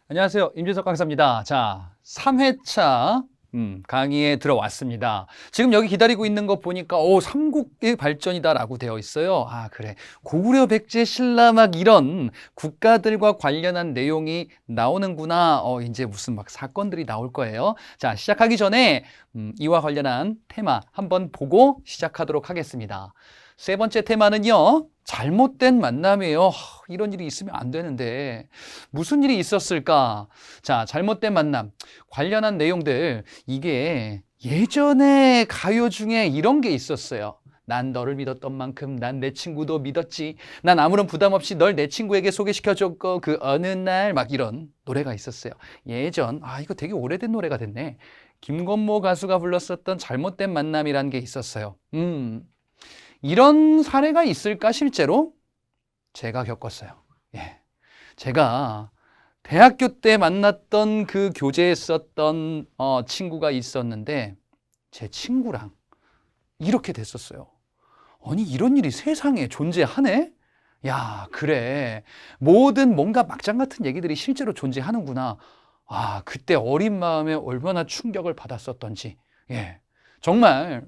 안녕하세요. 임준석 강사입니다. 자, 3회차 강의에 들어왔습니다. 지금 여기 기다리고 있는 거 보니까 삼국의 발전이다라고 되어 있어요. 아, 그래. 고구려, 백제, 신라 막 이런 국가들과 관련한 내용이 나오는구나. 이제 무슨 막 사건들이 나올 거예요. 자, 시작하기 전에 이와 관련한 테마 한번 보고 시작하도록 하겠습니다. 세 번째 테마는요, 잘못된 만남이에요. 이런 일이 있으면 안 되는데 무슨 일이 있었을까? 자, 잘못된 만남 관련한 내용들, 이게 예전에 가요 중에 이런 게 있었어요. 난 너를 믿었던 만큼 난 내 친구도 믿었지. 난 아무런 부담 없이 널 내 친구에게 소개시켜줬고 그 어느 날, 막 이런 노래가 있었어요. 예전, 이거 되게 오래된 노래가 됐네. 김건모 가수가 불렀었던 잘못된 만남이라는 게 있었어요. 이런 사례가 있을까, 실제로? 제가 겪었어요. 예. 제가 대학교 때 만났던 그 교재에 썼던 친구가 있었는데, 제 친구랑 이렇게 됐었어요. 아니, 이런 일이 세상에 존재하네? 야, 그래. 모든 뭔가 막장 같은 얘기들이 실제로 존재하는구나. 그때 어린 마음에 얼마나 충격을 받았었던지. 예. 정말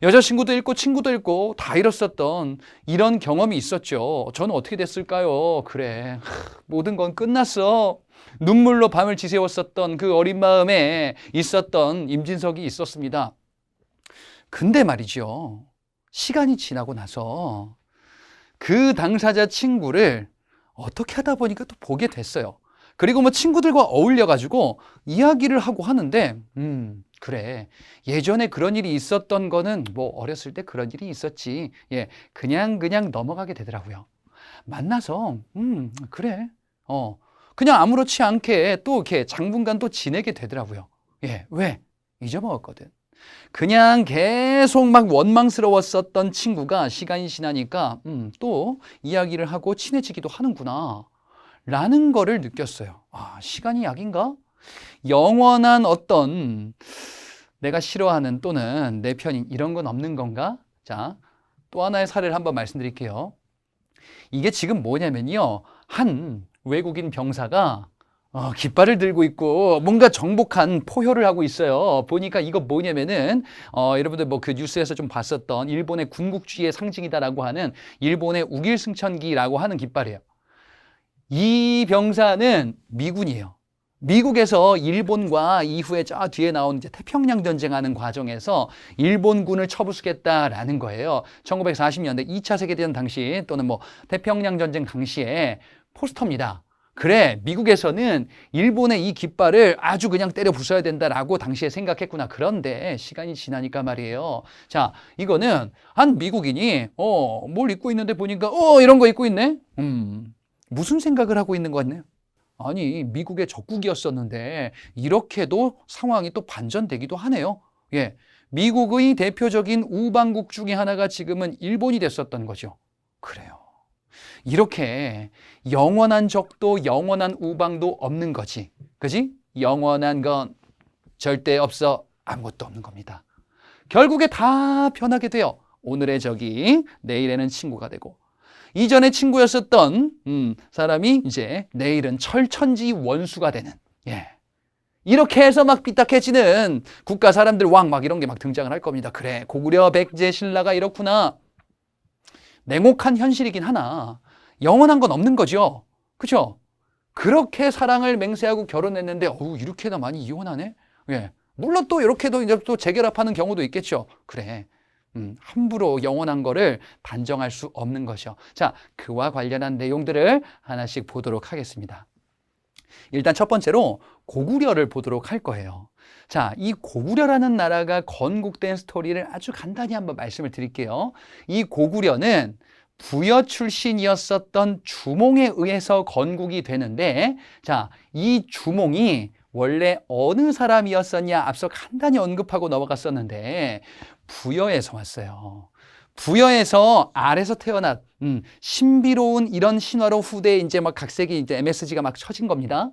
여자친구도 잃고 친구도 잃고 다 잃었었던 이런 경험이 있었죠. 저는 어떻게 됐을까요? 그래, 모든 건 끝났어. 눈물로 밤을 지새웠었던 그 어린 마음에 있었던 임진석이 있었습니다. 근데 말이죠, 시간이 지나고 나서 그 당사자 친구를 어떻게 하다 보니까 또 보게 됐어요. 그리고 뭐 친구들과 어울려가지고 이야기를 하고 하는데, 그래, 예전에 그런 일이 있었던 거는 뭐 어렸을 때 그런 일이 있었지. 예, 그냥 넘어가게 되더라고요. 만나서, 그래, 그냥 아무렇지 않게 또 이렇게 당분간 또 지내게 되더라고요. 예, 왜? 잊어먹었거든. 그냥 계속 막 원망스러웠었던 친구가 시간이 지나니까 또 이야기를 하고 친해지기도 하는구나 라는 거를 느꼈어요. 시간이 약인가? 영원한 어떤 내가 싫어하는 또는 내 편인 이런 건 없는 건가? 자, 또 하나의 사례를 한번 말씀드릴게요. 이게 지금 뭐냐면요, 한 외국인 병사가 깃발을 들고 있고 뭔가 정복한 포효를 하고 있어요. 보니까 이거 뭐냐면은 여러분들 뭐 그 뉴스에서 좀 봤었던 일본의 군국주의의 상징이다라고 하는 일본의 우길승천기라고 하는 깃발이에요. 이 병사는 미군이에요. 미국에서 일본과 이후에 저 뒤에 나온 이제 태평양 전쟁하는 과정에서 일본군을 쳐부수겠다라는 거예요. 1940년대 2차 세계대전 당시 또는 뭐 태평양 전쟁 당시에 포스터입니다. 그래, 미국에서는 일본의 이 깃발을 아주 그냥 때려 부숴야 된다라고 당시에 생각했구나. 그런데 시간이 지나니까 말이에요. 자, 이거는 한 미국인이 뭘 입고 있는데 보니까 이런 거 입고 있네. 무슨 생각을 하고 있는 거 같네요. 아니, 미국의 적국이었었는데 이렇게도 상황이 또 반전되기도 하네요. 예, 미국의 대표적인 우방국 중에 하나가 지금은 일본이 됐었던 거죠. 그래요. 이렇게 영원한 적도 영원한 우방도 없는 거지. 그지? 영원한 건 절대 없어. 아무것도 없는 겁니다. 결국에 다 변하게 돼요. 오늘의 적이 내일에는 친구가 되고, 이전에 친구였었던 사람이 이제 내일은 철천지 원수가 되는, 예, 이렇게 해서 막 삐딱해지는 국가 사람들, 왕 막 이런 게 막 등장을 할 겁니다. 그래, 고구려, 백제, 신라가 이렇구나. 냉혹한 현실이긴 하나 영원한 건 없는 거죠. 그렇죠? 그렇게 사랑을 맹세하고 결혼했는데 이렇게나 많이 이혼하네. 예, 물론 또 이렇게도 이제 또 재결합하는 경우도 있겠죠. 그래, 함부로 영원한 거를 단정할 수 없는 것이요. 자, 그와 관련한 내용들을 하나씩 보도록 하겠습니다. 일단 첫 번째로 고구려를 보도록 할 거예요. 자, 이 고구려라는 나라가 건국된 스토리를 아주 간단히 한번 말씀을 드릴게요. 이 고구려는 부여 출신이었었던 주몽에 의해서 건국이 되는데, 자, 이 주몽이 원래 어느 사람이었었냐 앞서 간단히 언급하고 넘어갔었는데 부여에서 왔어요. 부여에서 알에서 태어난 신비로운 이런 신화로 후대에 이제 막 각색이 이제 MSG가 막 쳐진 겁니다.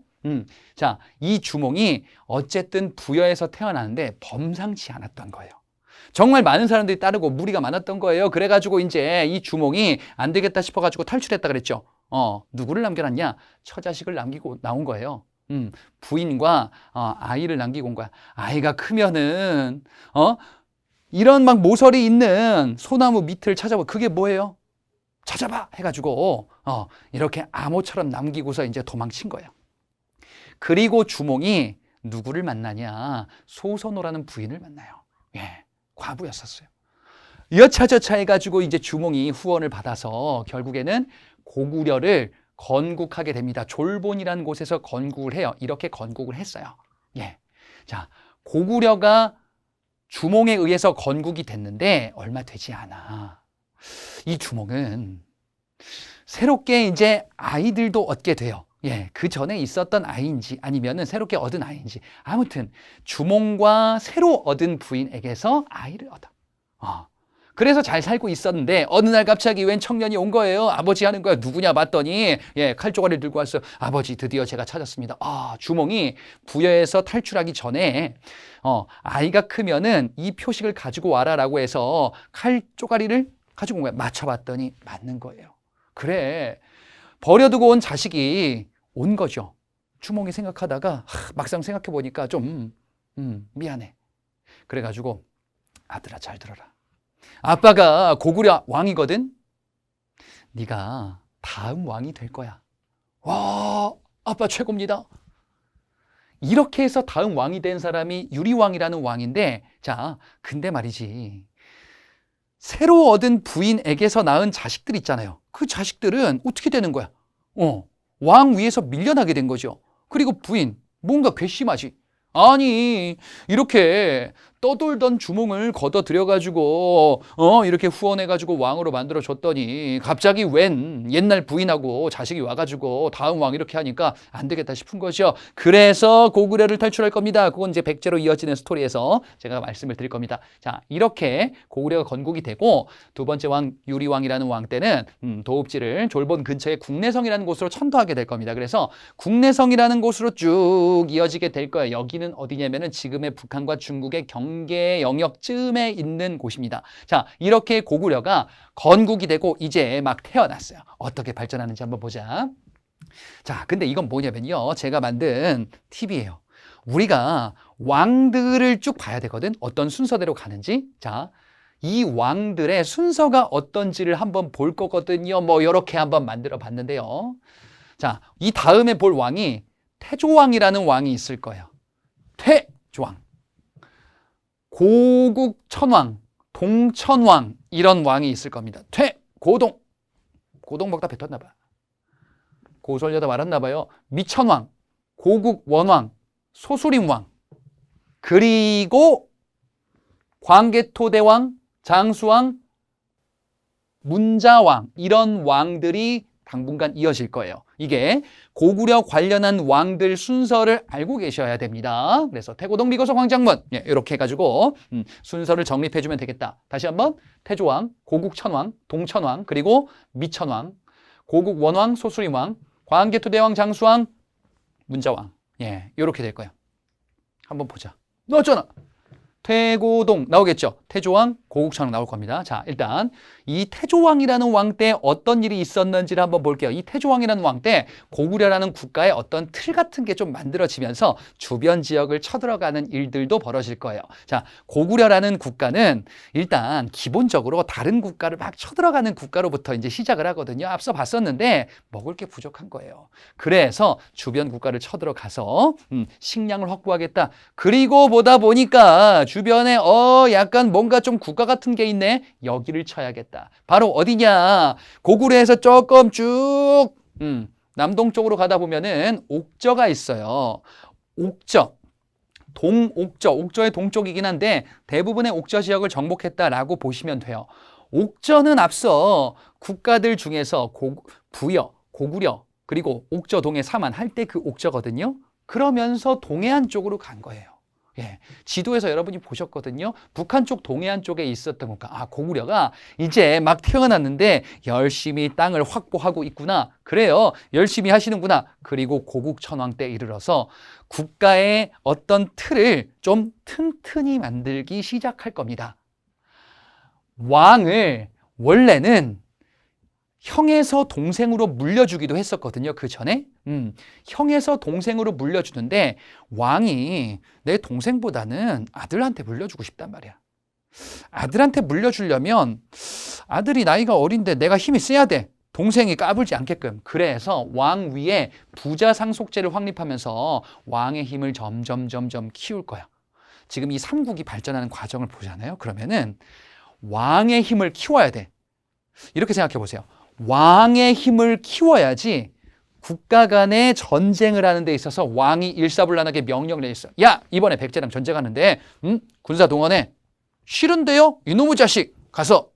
자, 이 주몽이 어쨌든 부여에서 태어나는데 범상치 않았던 거예요. 정말 많은 사람들이 따르고 무리가 많았던 거예요. 그래가지고 이제 이 주몽이 안 되겠다 싶어가지고 탈출했다 그랬죠. 누구를 남겨놨냐? 처자식을 남기고 나온 거예요. 부인과 아이를 남기고 온 거야. 아이가 크면은 이런 막 모서리 있는 소나무 밑을 찾아봐. 그게 뭐예요? 찾아봐 해가지고 이렇게 암호처럼 남기고서 이제 도망친 거예요. 그리고 주몽이 누구를 만나냐? 소선호라는 부인을 만나요. 예, 과부였었어요. 여차저차 해가지고 이제 주몽이 후원을 받아서 결국에는 고구려를 건국하게 됩니다. 졸본이라는 곳에서 건국을 해요. 이렇게 건국을 했어요. 예. 자, 고구려가 주몽에 의해서 건국이 됐는데 얼마 되지 않아. 이 주몽은 새롭게 이제 아이들도 얻게 돼요. 예, 그 전에 있었던 아이인지 아니면은 새롭게 얻은 아이인지 아무튼 주몽과 새로 얻은 부인에게서 아이를 얻어. 그래서 잘 살고 있었는데 어느 날 갑자기 웬 청년이 온 거예요. 아버지 하는 거야. 누구냐 봤더니 칼조가리를 들고 왔어요. 아버지 드디어 제가 찾았습니다. 주몽이 부여에서 탈출하기 전에 아이가 크면은 이 표식을 가지고 와라라고 해서 칼조가리를 가지고 온 거야. 맞춰봤더니 맞는 거예요. 그래, 버려두고 온 자식이 온 거죠. 주몽이 생각하다가 막상 생각해 보니까 좀 미안해. 그래가지고 아들아 잘 들어라. 아빠가 고구려 왕이거든. 네가 다음 왕이 될 거야. 와, 아빠 최고입니다. 이렇게 해서 다음 왕이 된 사람이 유리왕이라는 왕인데, 자, 근데 말이지, 새로 얻은 부인에게서 낳은 자식들 있잖아요. 그 자식들은 어떻게 되는 거야? 왕 위에서 밀려나게 된 거죠. 그리고 부인, 뭔가 괘씸하지. 아니, 이렇게 떠돌던 주몽을 걷어들여가지고 이렇게 후원해가지고 왕으로 만들어줬더니 갑자기 웬 옛날 부인하고 자식이 와가지고 다음 왕 이렇게 하니까 안 되겠다 싶은 거죠. 그래서 고구려를 탈출할 겁니다. 그건 이제 백제로 이어지는 스토리에서 제가 말씀을 드릴 겁니다. 자, 이렇게 고구려가 건국이 되고 두 번째 왕 유리왕이라는 왕 때는 도읍지를 졸본 근처의 국내성이라는 곳으로 천도하게 될 겁니다. 그래서 국내성이라는 곳으로 쭉 이어지게 될 거예요. 여기는 어디냐면은 지금의 북한과 중국의 경계 영역쯤에 있는 곳입니다. 자, 이렇게 고구려가 건국이 되고 이제 막 태어났어요. 어떻게 발전하는지 한번 보자. 자, 근데 이건 뭐냐면요. 제가 만든 팁이에요. 우리가 왕들을 쭉 봐야 되거든. 어떤 순서대로 가는지. 자, 이 왕들의 순서가 어떤지를 한번 볼 거거든요. 뭐 이렇게 한번 만들어 봤는데요. 자, 이 다음에 볼 왕이 태조왕이라는 왕이 있을 거예요. 태조왕. 고국천왕, 동천왕 이런 왕이 있을 겁니다. 고동 먹다 뱉었나 봐. 고솔려다 말았나 봐요. 미천왕, 고국원왕, 소수림왕, 그리고 광개토대왕, 장수왕, 문자왕 이런 왕들이 당분간 이어질 거예요. 이게 고구려 관련한 왕들 순서를 알고 계셔야 됩니다. 그래서 태고동 미고성 황장문 이렇게 해가지고 순서를 정립해주면 되겠다. 다시 한번 태조왕, 고국천왕, 동천왕, 그리고 미천왕, 고국원왕, 소수림왕, 광개토대왕, 장수왕, 문자왕 이렇게 될 거예요. 한번 보자. 나왔잖아. 태고동 나오겠죠. 태조왕, 고국천왕 나올 겁니다. 자, 일단 이 태조왕이라는 왕 때 어떤 일이 있었는지를 한번 볼게요. 이 태조왕이라는 왕 때 고구려라는 국가의 어떤 틀 같은 게 좀 만들어지면서 주변 지역을 쳐들어가는 일들도 벌어질 거예요. 자, 고구려라는 국가는 일단 기본적으로 다른 국가를 막 쳐들어가는 국가로부터 이제 시작을 하거든요. 앞서 봤었는데 먹을 게 부족한 거예요. 그래서 주변 국가를 쳐들어가서 식량을 확보하겠다. 그리고 보다 보니까 주변에 약간 뭔가 좀 국가 같은 게 있네. 여기를 쳐야겠다. 바로 어디냐? 고구려에서 조금 쭉 남동쪽으로 가다 보면은 옥저가 있어요. 옥저, 동옥저, 옥저의 동쪽이긴 한데 대부분의 옥저 지역을 정복했다라고 보시면 돼요. 옥저는 앞서 국가들 중에서 부여, 고구려, 그리고 옥저, 동해, 사만 할 때 그 옥저거든요. 그러면서 동해안 쪽으로 간 거예요. 지도에서 여러분이 보셨거든요. 북한 쪽 동해안 쪽에 있었던 국가. 고구려가 이제 막 태어났는데 열심히 땅을 확보하고 있구나. 그래요. 열심히 하시는구나. 그리고 고국천왕 때 이르러서 국가의 어떤 틀을 좀 튼튼히 만들기 시작할 겁니다. 왕을 원래는 형에서 동생으로 물려주기도 했었거든요. 그 전에. 형에서 동생으로 물려주는데 왕이 내 동생보다는 아들한테 물려주고 싶단 말이야. 아들한테 물려주려면 아들이 나이가 어린데 내가 힘이 세야 돼. 동생이 까불지 않게끔. 그래서 왕 위에 부자 상속제를 확립하면서 왕의 힘을 점점 키울 거야. 지금 이 삼국이 발전하는 과정을 보잖아요. 그러면은 왕의 힘을 키워야 돼. 이렇게 생각해 보세요. 왕의 힘을 키워야지 국가 간의 전쟁을 하는 데 있어서 왕이 일사불란하게 명령을 내렸어. 야, 이번에 백제랑 전쟁하는데 군사 동원해. 싫은데요? 이놈의 자식 가서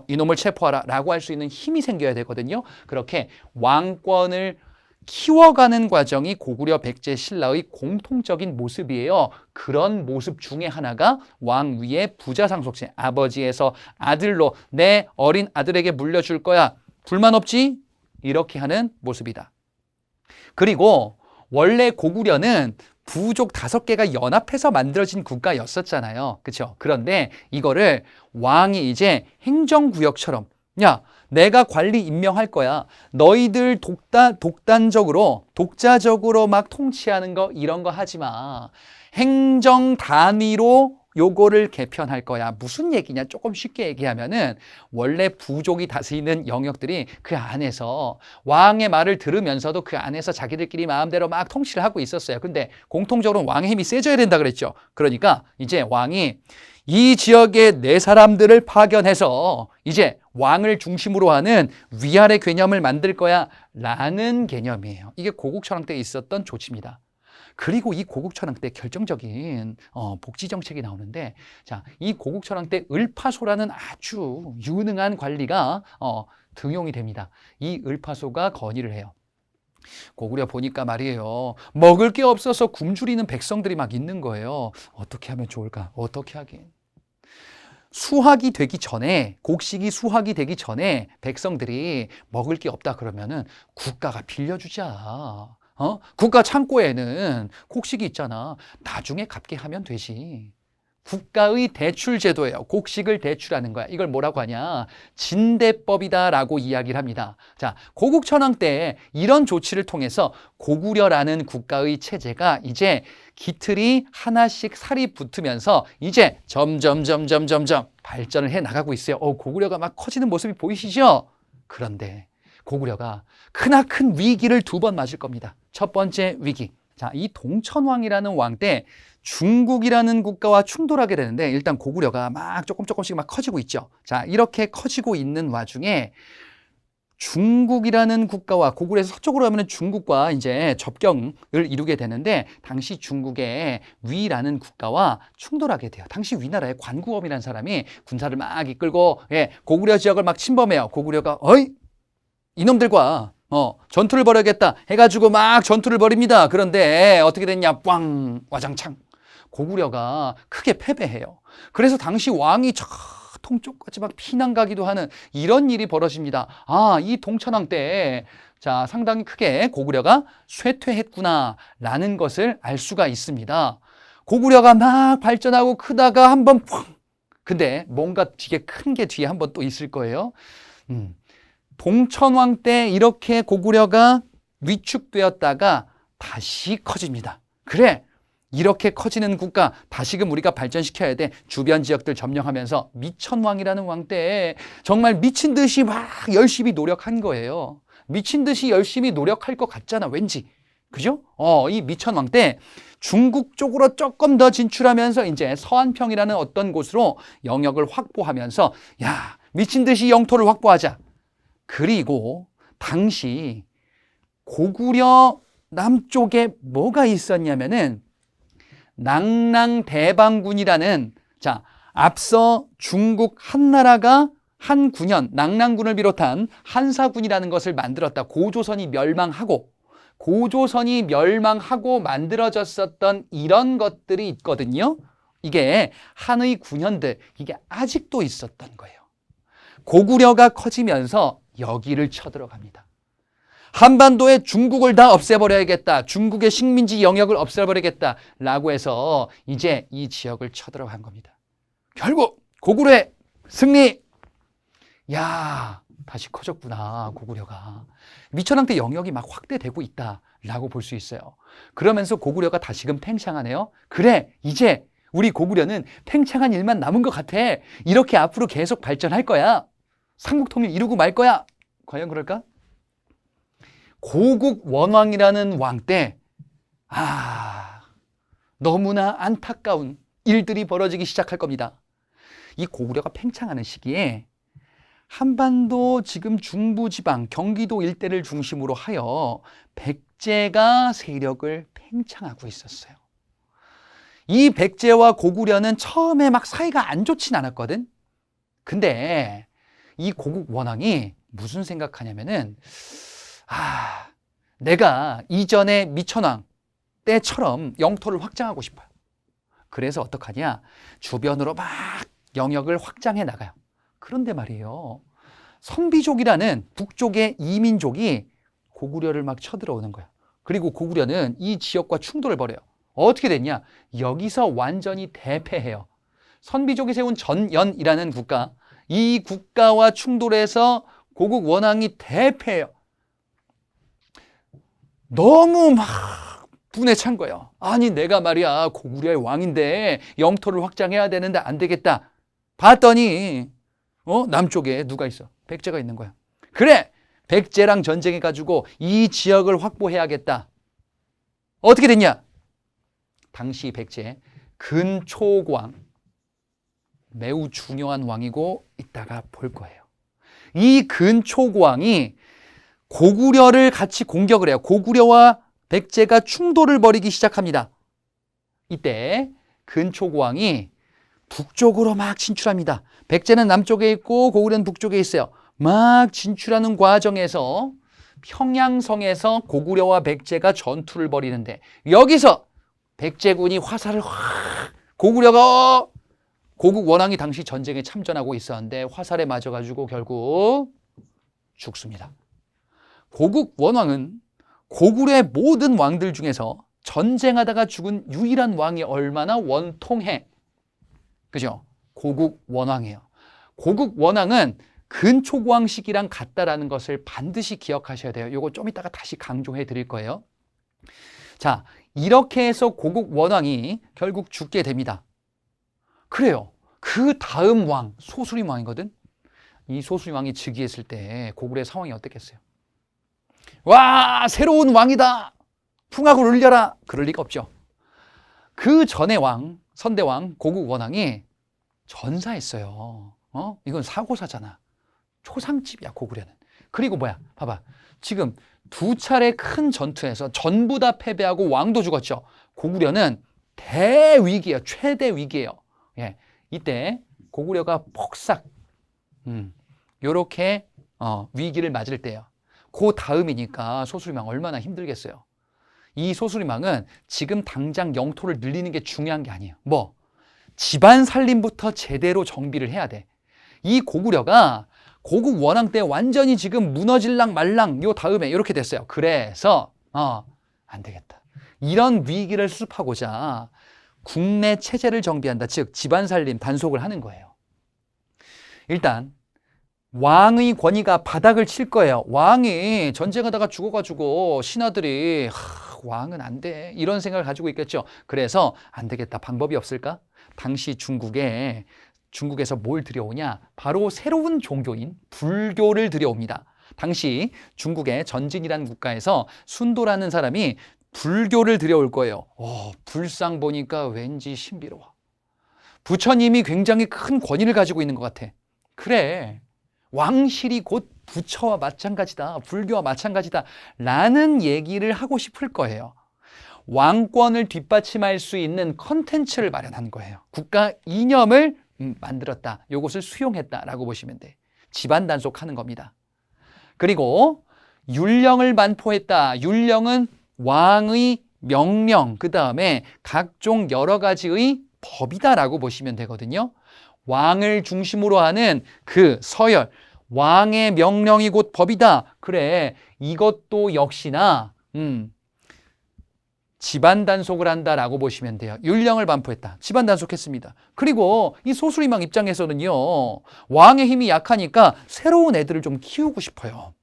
이놈을 체포하라 라고 할 수 있는 힘이 생겨야 되거든요. 그렇게 왕권을 키워가는 과정이 고구려 백제 신라의 공통적인 모습이에요. 그런 모습 중에 하나가 왕 위에 부자 상속제, 아버지에서 아들로 내 어린 아들에게 물려줄 거야. 불만 없지? 이렇게 하는 모습이다. 그리고 원래 고구려는 부족 5개가 연합해서 만들어진 국가였었잖아요. 그렇죠? 그런데 이거를 왕이 이제 행정구역처럼 야, 내가 관리 임명할 거야. 너희들 독자적으로 막 통치하는 거 이런 거 하지 마. 행정 단위로 요거를 개편할 거야. 무슨 얘기냐? 조금 쉽게 얘기하면은 원래 부족이 다스리는 영역들이 그 안에서 왕의 말을 들으면서도 그 안에서 자기들끼리 마음대로 막 통치를 하고 있었어요. 근데 공통적으로 왕의 힘이 세져야 된다 그랬죠. 그러니까 이제 왕이 이 지역에 내 사람들을 파견해서 이제 왕을 중심으로 하는 위아래 개념을 만들 거야 라는 개념이에요. 이게 고국천왕 때 있었던 조치입니다. 그리고 이 고국천왕 때 결정적인 복지 정책이 나오는데, 자, 이 고국천왕 때 을파소라는 아주 유능한 관리가 등용이 됩니다. 이 을파소가 건의를 해요. 고구려 보니까 말이에요. 먹을 게 없어서 굶주리는 백성들이 막 있는 거예요. 어떻게 하면 좋을까? 어떻게 하긴? 수확이 되기 전에, 곡식이 수확이 되기 전에 백성들이 먹을 게 없다 그러면은 국가가 빌려주자. 국가 창고에는 곡식이 있잖아. 나중에 갚게 하면 되지. 국가의 대출 제도예요. 곡식을 대출하는 거야. 이걸 뭐라고 하냐? 진대법이다라고 이야기를 합니다. 자, 고국천왕 때 이런 조치를 통해서 고구려라는 국가의 체제가 이제 기틀이 하나씩 살이 붙으면서 이제 점점 발전을 해 나가고 있어요. 고구려가 막 커지는 모습이 보이시죠? 그런데 고구려가 크나큰 위기를 2번 맞을 겁니다. 첫 번째 위기. 자, 이 동천왕이라는 왕 때 중국이라는 국가와 충돌하게 되는데 일단 고구려가 막 조금씩 막 커지고 있죠. 자, 이렇게 커지고 있는 와중에 중국이라는 국가와 고구려에서 서쪽으로 가면 중국과 이제 접경을 이루게 되는데 당시 중국의 위라는 국가와 충돌하게 돼요. 당시 위나라의 관구엄이라는 사람이 군사를 막 이끌고 고구려 지역을 막 침범해요. 고구려가 이놈들과 전투를 벌여야겠다 해가지고 막 전투를 벌입니다. 그런데 어떻게 됐냐? 꽝 와장창 고구려가 크게 패배해요. 그래서 당시 왕이 동쪽까지 막 피난 가기도 하는 이런 일이 벌어집니다. 이 동천왕 때 자, 상당히 크게 고구려가 쇠퇴했구나라는 것을 알 수가 있습니다. 고구려가 막 발전하고 크다가 한번 펑! 근데 뭔가 되게 큰 게 뒤에 한번 또 있을 거예요. 동천왕 때 이렇게 고구려가 위축되었다가 다시 커집니다. 그래, 이렇게 커지는 국가 다시금 우리가 발전시켜야 돼. 주변 지역들 점령하면서 미천왕이라는 왕 때 정말 미친 듯이 막 열심히 노력한 거예요. 미친 듯이 열심히 노력할 것 같잖아, 왠지. 그죠? 이 미천왕 때 중국 쪽으로 조금 더 진출하면서 이제 서안평이라는 어떤 곳으로 영역을 확보하면서 야, 미친 듯이 영토를 확보하자. 그리고 당시 고구려 남쪽에 뭐가 있었냐면은 낭랑대방군이라는, 자, 앞서 중국 한나라가 한군현, 낭랑군을 비롯한 한사군이라는 것을 만들었다. 고조선이 멸망하고 만들어졌었던 이런 것들이 있거든요. 이게 한의 군현들, 이게 아직도 있었던 거예요. 고구려가 커지면서 여기를 쳐들어갑니다. 한반도에 중국을 다 없애버려야겠다. 중국의 식민지 영역을 없애버리겠다. 라고 해서 이제 이 지역을 쳐들어간 겁니다. 결국 고구려의 승리. 야, 다시 커졌구나, 고구려가. 미천왕 때 영역이 막 확대되고 있다라고 볼 수 있어요. 그러면서 고구려가 다시금 팽창하네요. 그래, 이제 우리 고구려는 팽창한 일만 남은 것 같아. 이렇게 앞으로 계속 발전할 거야. 삼국통일 이루고 말 거야. 과연 그럴까? 고국 원왕이라는 왕 때, 너무나 안타까운 일들이 벌어지기 시작할 겁니다. 이 고구려가 팽창하는 시기에 한반도 지금 중부지방 경기도 일대를 중심으로 하여 백제가 세력을 팽창하고 있었어요. 이 백제와 고구려는 처음에 막 사이가 안 좋진 않았거든. 근데 이 고국 원왕이 무슨 생각하냐면은 내가 이전에 미천왕 때처럼 영토를 확장하고 싶어요. 그래서 어떡하냐? 주변으로 막 영역을 확장해 나가요. 그런데 말이에요. 선비족이라는 북쪽의 이민족이 고구려를 막 쳐들어오는 거예요. 그리고 고구려는 이 지역과 충돌을 벌여요. 어떻게 됐냐? 여기서 완전히 대패해요. 선비족이 세운 전연이라는 국가, 이 국가와 충돌해서 고국 원왕이 대패해요. 너무 막 분에 찬 거예요. 아니 내가 말이야 고구려의 왕인데 영토를 확장해야 되는데 안 되겠다. 봤더니 남쪽에 누가 있어? 백제가 있는 거야. 그래, 백제랑 전쟁해가지고 이 지역을 확보해야겠다. 어떻게 됐냐? 당시 백제 근초고왕, 매우 중요한 왕이고 이따가 볼 거예요. 이 근초고왕이 고구려를 같이 공격을 해요. 고구려와 백제가 충돌을 벌이기 시작합니다. 이때 근초고왕이 북쪽으로 막 진출합니다. 백제는 남쪽에 있고 고구려는 북쪽에 있어요. 막 진출하는 과정에서 평양성에서 고구려와 백제가 전투를 벌이는데 여기서 백제군이 화살을 고구려가 고국 원왕이 당시 전쟁에 참전하고 있었는데 화살에 맞아가지고 결국 죽습니다. 고국 원왕은 고구려의 모든 왕들 중에서 전쟁하다가 죽은 유일한 왕이 얼마나 원통해. 그죠? 고국 원왕이에요. 고국 원왕은 근초고왕 시기랑 같다라는 것을 반드시 기억하셔야 돼요. 이거 좀 이따가 다시 강조해 드릴 거예요. 자, 이렇게 해서 고국 원왕이 결국 죽게 됩니다. 그래요. 그 다음 왕, 소수림 왕이거든. 이 소수림 왕이 즉위했을 때 고구려의 상황이 어땠겠어요? 와, 새로운 왕이다. 풍악을 울려라. 그럴 리가 없죠. 그 전의 왕, 선대왕, 고국 원왕이 전사했어요. 이건 사고사잖아. 초상집이야, 고구려는. 그리고 뭐야? 봐봐. 지금 두 차례 큰 전투에서 전부 다 패배하고 왕도 죽었죠. 고구려는 대위기예요. 최대 위기예요. 예. 이때 고구려가 폭삭, 요렇게 위기를 맞을 때예요. 그 다음이니까 소수림왕 얼마나 힘들겠어요. 이 소수림왕은 지금 당장 영토를 늘리는 게 중요한 게 아니에요. 뭐? 집안 살림부터 제대로 정비를 해야 돼. 이 고구려가 고국 원왕 때 완전히 지금 무너질랑 말랑 요 다음에 이렇게 됐어요. 그래서 안 되겠다. 이런 위기를 수습하고자 국내 체제를 정비한다. 즉 집안 살림 단속을 하는 거예요. 일단 왕의 권위가 바닥을 칠 거예요. 왕이 전쟁하다가 죽어가지고 신하들이 왕은 안 돼. 이런 생각을 가지고 있겠죠. 그래서 안 되겠다. 방법이 없을까? 당시 중국에서 뭘 들여오냐? 바로 새로운 종교인 불교를 들여옵니다. 당시 중국의 전진이라는 국가에서 순도라는 사람이 불교를 들여올 거예요. 불상 보니까 왠지 신비로워. 부처님이 굉장히 큰 권위를 가지고 있는 것 같아. 그래. 왕실이 곧 부처와 마찬가지다. 불교와 마찬가지다. 라는 얘기를 하고 싶을 거예요. 왕권을 뒷받침할 수 있는 컨텐츠를 마련한 거예요. 국가 이념을 만들었다. 이것을 수용했다라고 보시면 돼. 집안 단속하는 겁니다. 그리고 율령을 반포했다. 율령은 왕의 명령, 그 다음에 각종 여러 가지의 법이다라고 보시면 되거든요. 왕을 중심으로 하는 그 서열, 왕의 명령이 곧 법이다. 그래, 이것도 역시나 집안 단속을 한다라고 보시면 돼요. 율령을 반포했다. 집안 단속했습니다. 그리고 이 소수림왕 입장에서는요, 왕의 힘이 약하니까 새로운 애들을 좀 키우고 싶어요.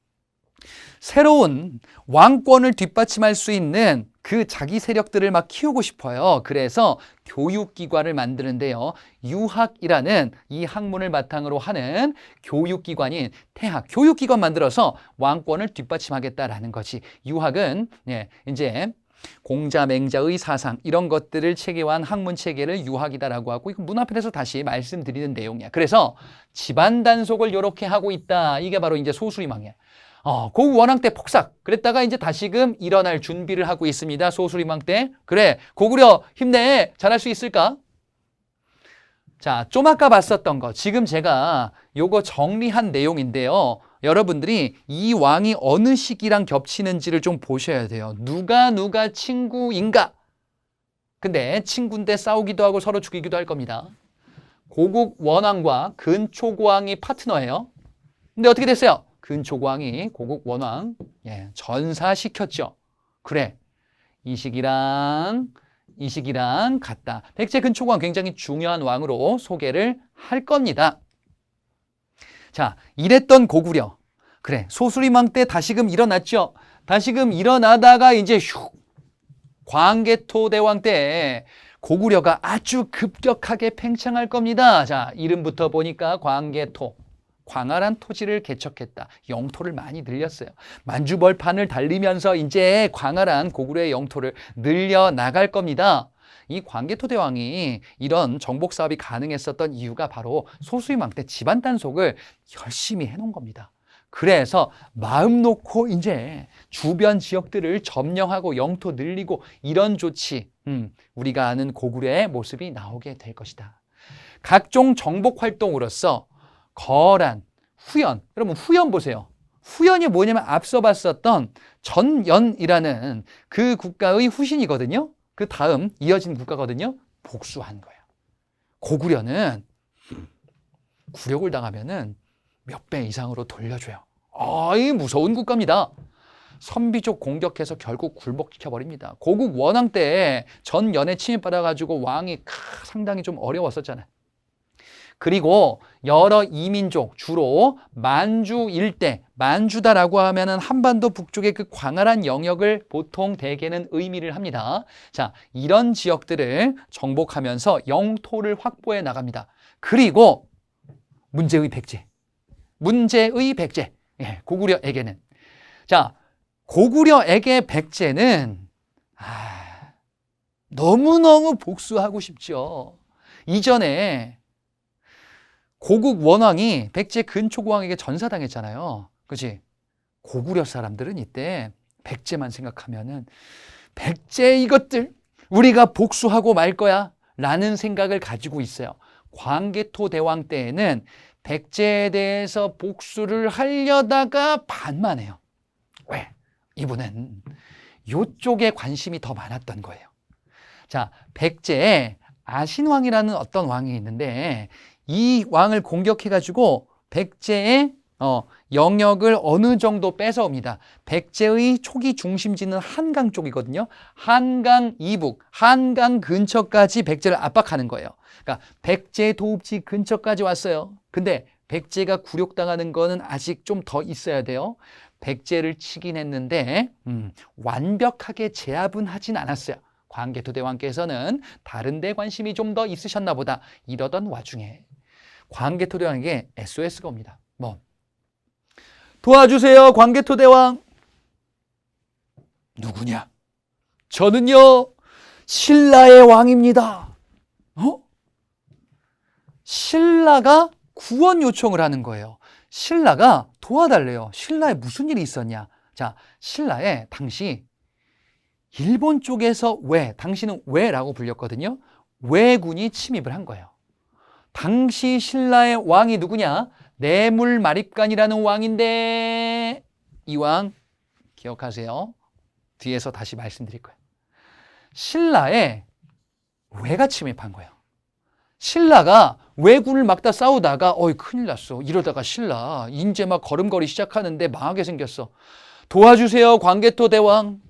새로운 왕권을 뒷받침할 수 있는 그 자기 세력들을 막 키우고 싶어요. 그래서 교육기관을 만드는데요. 유학이라는 이 학문을 바탕으로 하는 교육기관인 태학, 교육기관 만들어서 왕권을 뒷받침하겠다라는 거지. 유학은 이제 공자, 맹자의 사상 이런 것들을 체계화한 학문 체계를 유학이다라고 하고, 이거 문 앞에서 다시 말씀드리는 내용이야. 그래서 집안 단속을 이렇게 하고 있다. 이게 바로 이제 소수림왕이야. 고국 원왕 때 폭삭 그랬다가 이제 다시금 일어날 준비를 하고 있습니다. 소수림왕 때. 그래, 고구려 힘내. 잘할 수 있을까? 자, 좀 아까 봤었던 거 지금 제가 요거 정리한 내용인데요. 여러분들이 이 왕이 어느 시기랑 겹치는지를 좀 보셔야 돼요. 누가 친구인가? 근데 친구인데 싸우기도 하고 서로 죽이기도 할 겁니다. 고국 원왕과 근초고왕이 파트너예요. 근데 어떻게 됐어요? 근초고왕이 고국 원왕 전사시켰죠. 그래, 이 시기랑 같다. 백제 근초고왕 굉장히 중요한 왕으로 소개를 할 겁니다. 자, 이랬던 고구려. 그래, 소수림왕 때 다시금 일어났죠. 다시금 일어나다가 이제 광개토대왕 때 고구려가 아주 급격하게 팽창할 겁니다. 자, 이름부터 보니까 광개토. 광활한 토지를 개척했다. 영토를 많이 늘렸어요. 만주벌판을 달리면서 이제 광활한 고구려의 영토를 늘려 나갈 겁니다. 이 광개토대왕이 이런 정복 사업이 가능했었던 이유가 바로 소수림왕 때 집안 단속을 열심히 해놓은 겁니다. 그래서 마음 놓고 이제 주변 지역들을 점령하고 영토 늘리고 이런 조치, 우리가 아는 고구려의 모습이 나오게 될 것이다. 각종 정복 활동으로서 거란, 후연. 여러분 후연 보세요. 후연이 뭐냐면 앞서 봤었던 전연이라는 그 국가의 후신이거든요. 그 다음 이어진 국가거든요. 복수한 거예요. 고구려는 굴욕을 당하면은 몇 배 이상으로 돌려줘요. 이 무서운 국가입니다. 선비족 공격해서 결국 굴복시켜버립니다. 고국 원왕 때 전연에 침입받아가지고 왕이 상당히 좀 어려웠었잖아요. 그리고 여러 이민족, 주로 만주 일대, 만주다라고 하면은 한반도 북쪽의 그 광활한 영역을 보통 대개는 의미를 합니다. 자, 이런 지역들을 정복하면서 영토를 확보해 나갑니다. 그리고 문제의 백제, 고구려에게는. 자, 고구려에게 백제는 너무너무 복수하고 싶죠. 이전에 고국 원왕이 백제 근초고왕에게 전사당했잖아요. 그렇지? 고구려 사람들은 이때 백제만 생각하면은 백제 이것들 우리가 복수하고 말 거야 라는 생각을 가지고 있어요. 광개토 대왕 때에는 백제에 대해서 복수를 하려다가 반만해요. 왜? 이분은 이쪽에 관심이 더 많았던 거예요. 자, 백제에 아신왕이라는 어떤 왕이 있는데 이 왕을 공격해가지고 백제의 영역을 어느 정도 뺏어옵니다. 백제의 초기 중심지는 한강 쪽이거든요. 한강 이북, 한강 근처까지 백제를 압박하는 거예요. 그러니까 백제 도읍지 근처까지 왔어요. 근데 백제가 굴욕당하는 거는 아직 좀 더 있어야 돼요. 백제를 치긴 했는데 완벽하게 제압은 하진 않았어요. 광개토대왕께서는 다른 데 관심이 좀 더 있으셨나 보다. 이러던 와중에 광개토대왕에게 SOS가 옵니다. 도와주세요, 광개토대왕. 누구냐? 저는요, 신라의 왕입니다. 신라가 구원 요청을 하는 거예요. 신라가 도와달래요. 신라에 무슨 일이 있었냐? 자, 신라에 당시 일본 쪽에서 당시는 왜라고 불렸거든요. 왜군이 침입을 한 거예요. 당시 신라의 왕이 누구냐? 내물마립간이라는 왕인데 이 왕 기억하세요. 뒤에서 다시 말씀드릴 거예요. 신라에 왜가 침입한 거예요. 신라가 왜군을 막다 싸우다가 큰일 났어. 이러다가 신라 이제 막 걸음걸이 시작하는데 망하게 생겼어. 도와주세요, 광개토 대왕.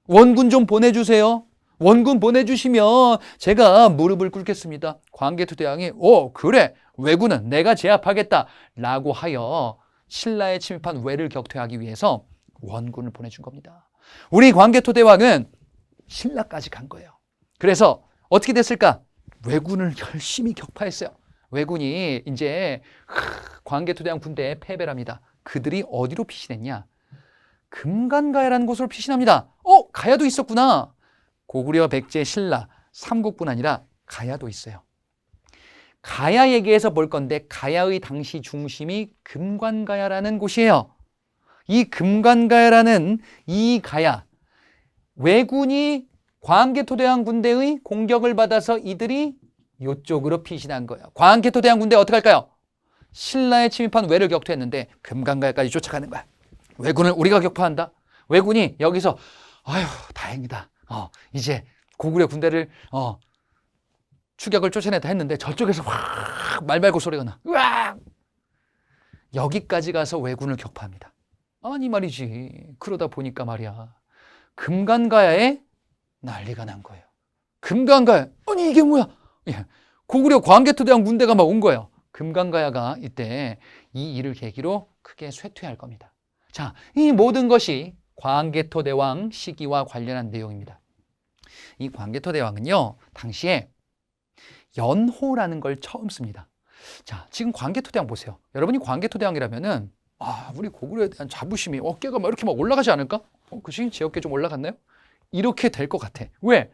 원군 좀 보내주세요. 원군 보내주시면 제가 무릎을 꿇겠습니다. 광개토대왕이 그래, 왜군은 내가 제압하겠다 라고 하여 신라에 침입한 왜를 격퇴하기 위해서 원군을 보내준 겁니다. 우리 광개토대왕은 신라까지 간 거예요. 그래서 어떻게 됐을까? 왜군을 열심히 격파했어요. 왜군이 이제 광개토대왕 군대에 패배를 합니다. 그들이 어디로 피신했냐? 금간가야라는 곳으로 피신합니다. 가야도 있었구나. 고구려, 백제, 신라 삼국뿐 아니라 가야도 있어요. 가야 얘기해서 볼 건데 가야의 당시 중심이 금관가야라는 곳이에요. 이 금관가야라는 이 가야, 왜군이 광개토대왕 군대의 공격을 받아서 이들이 이쪽으로 피신한 거예요. 광개토대왕 군대 어떻게 할까요? 신라에 침입한 왜를 격퇴했는데 금강가야까지 쫓아가는 거야. 왜군을 우리가 격파한다. 왜군이 여기서 아휴 다행이다. 이제 고구려 군대를 추격을 쫓아내다 했는데 저쪽에서 확 말발굽 소리가 나. 으악! 여기까지 가서 왜군을 격파합니다. 아니 말이지. 그러다 보니까 말이야. 금강가야에 난리가 난 거예요. 금강가야. 아니 이게 뭐야? 고구려 광개토대왕 군대가 막 온 거예요. 금강가야가 이때 이 일을 계기로 크게 쇠퇴할 겁니다. 자, 이 모든 것이 광개토대왕 시기와 관련한 내용입니다. 이 광개토대왕은요, 당시에 연호라는 걸 처음 씁니다. 자, 지금 광개토대왕 보세요. 여러분이 광개토대왕이라면은 우리 고구려에 대한 자부심이 어깨가 막 이렇게 막 올라가지 않을까? 그치? 제 어깨 좀 올라갔나요? 이렇게 될 것 같아. 왜?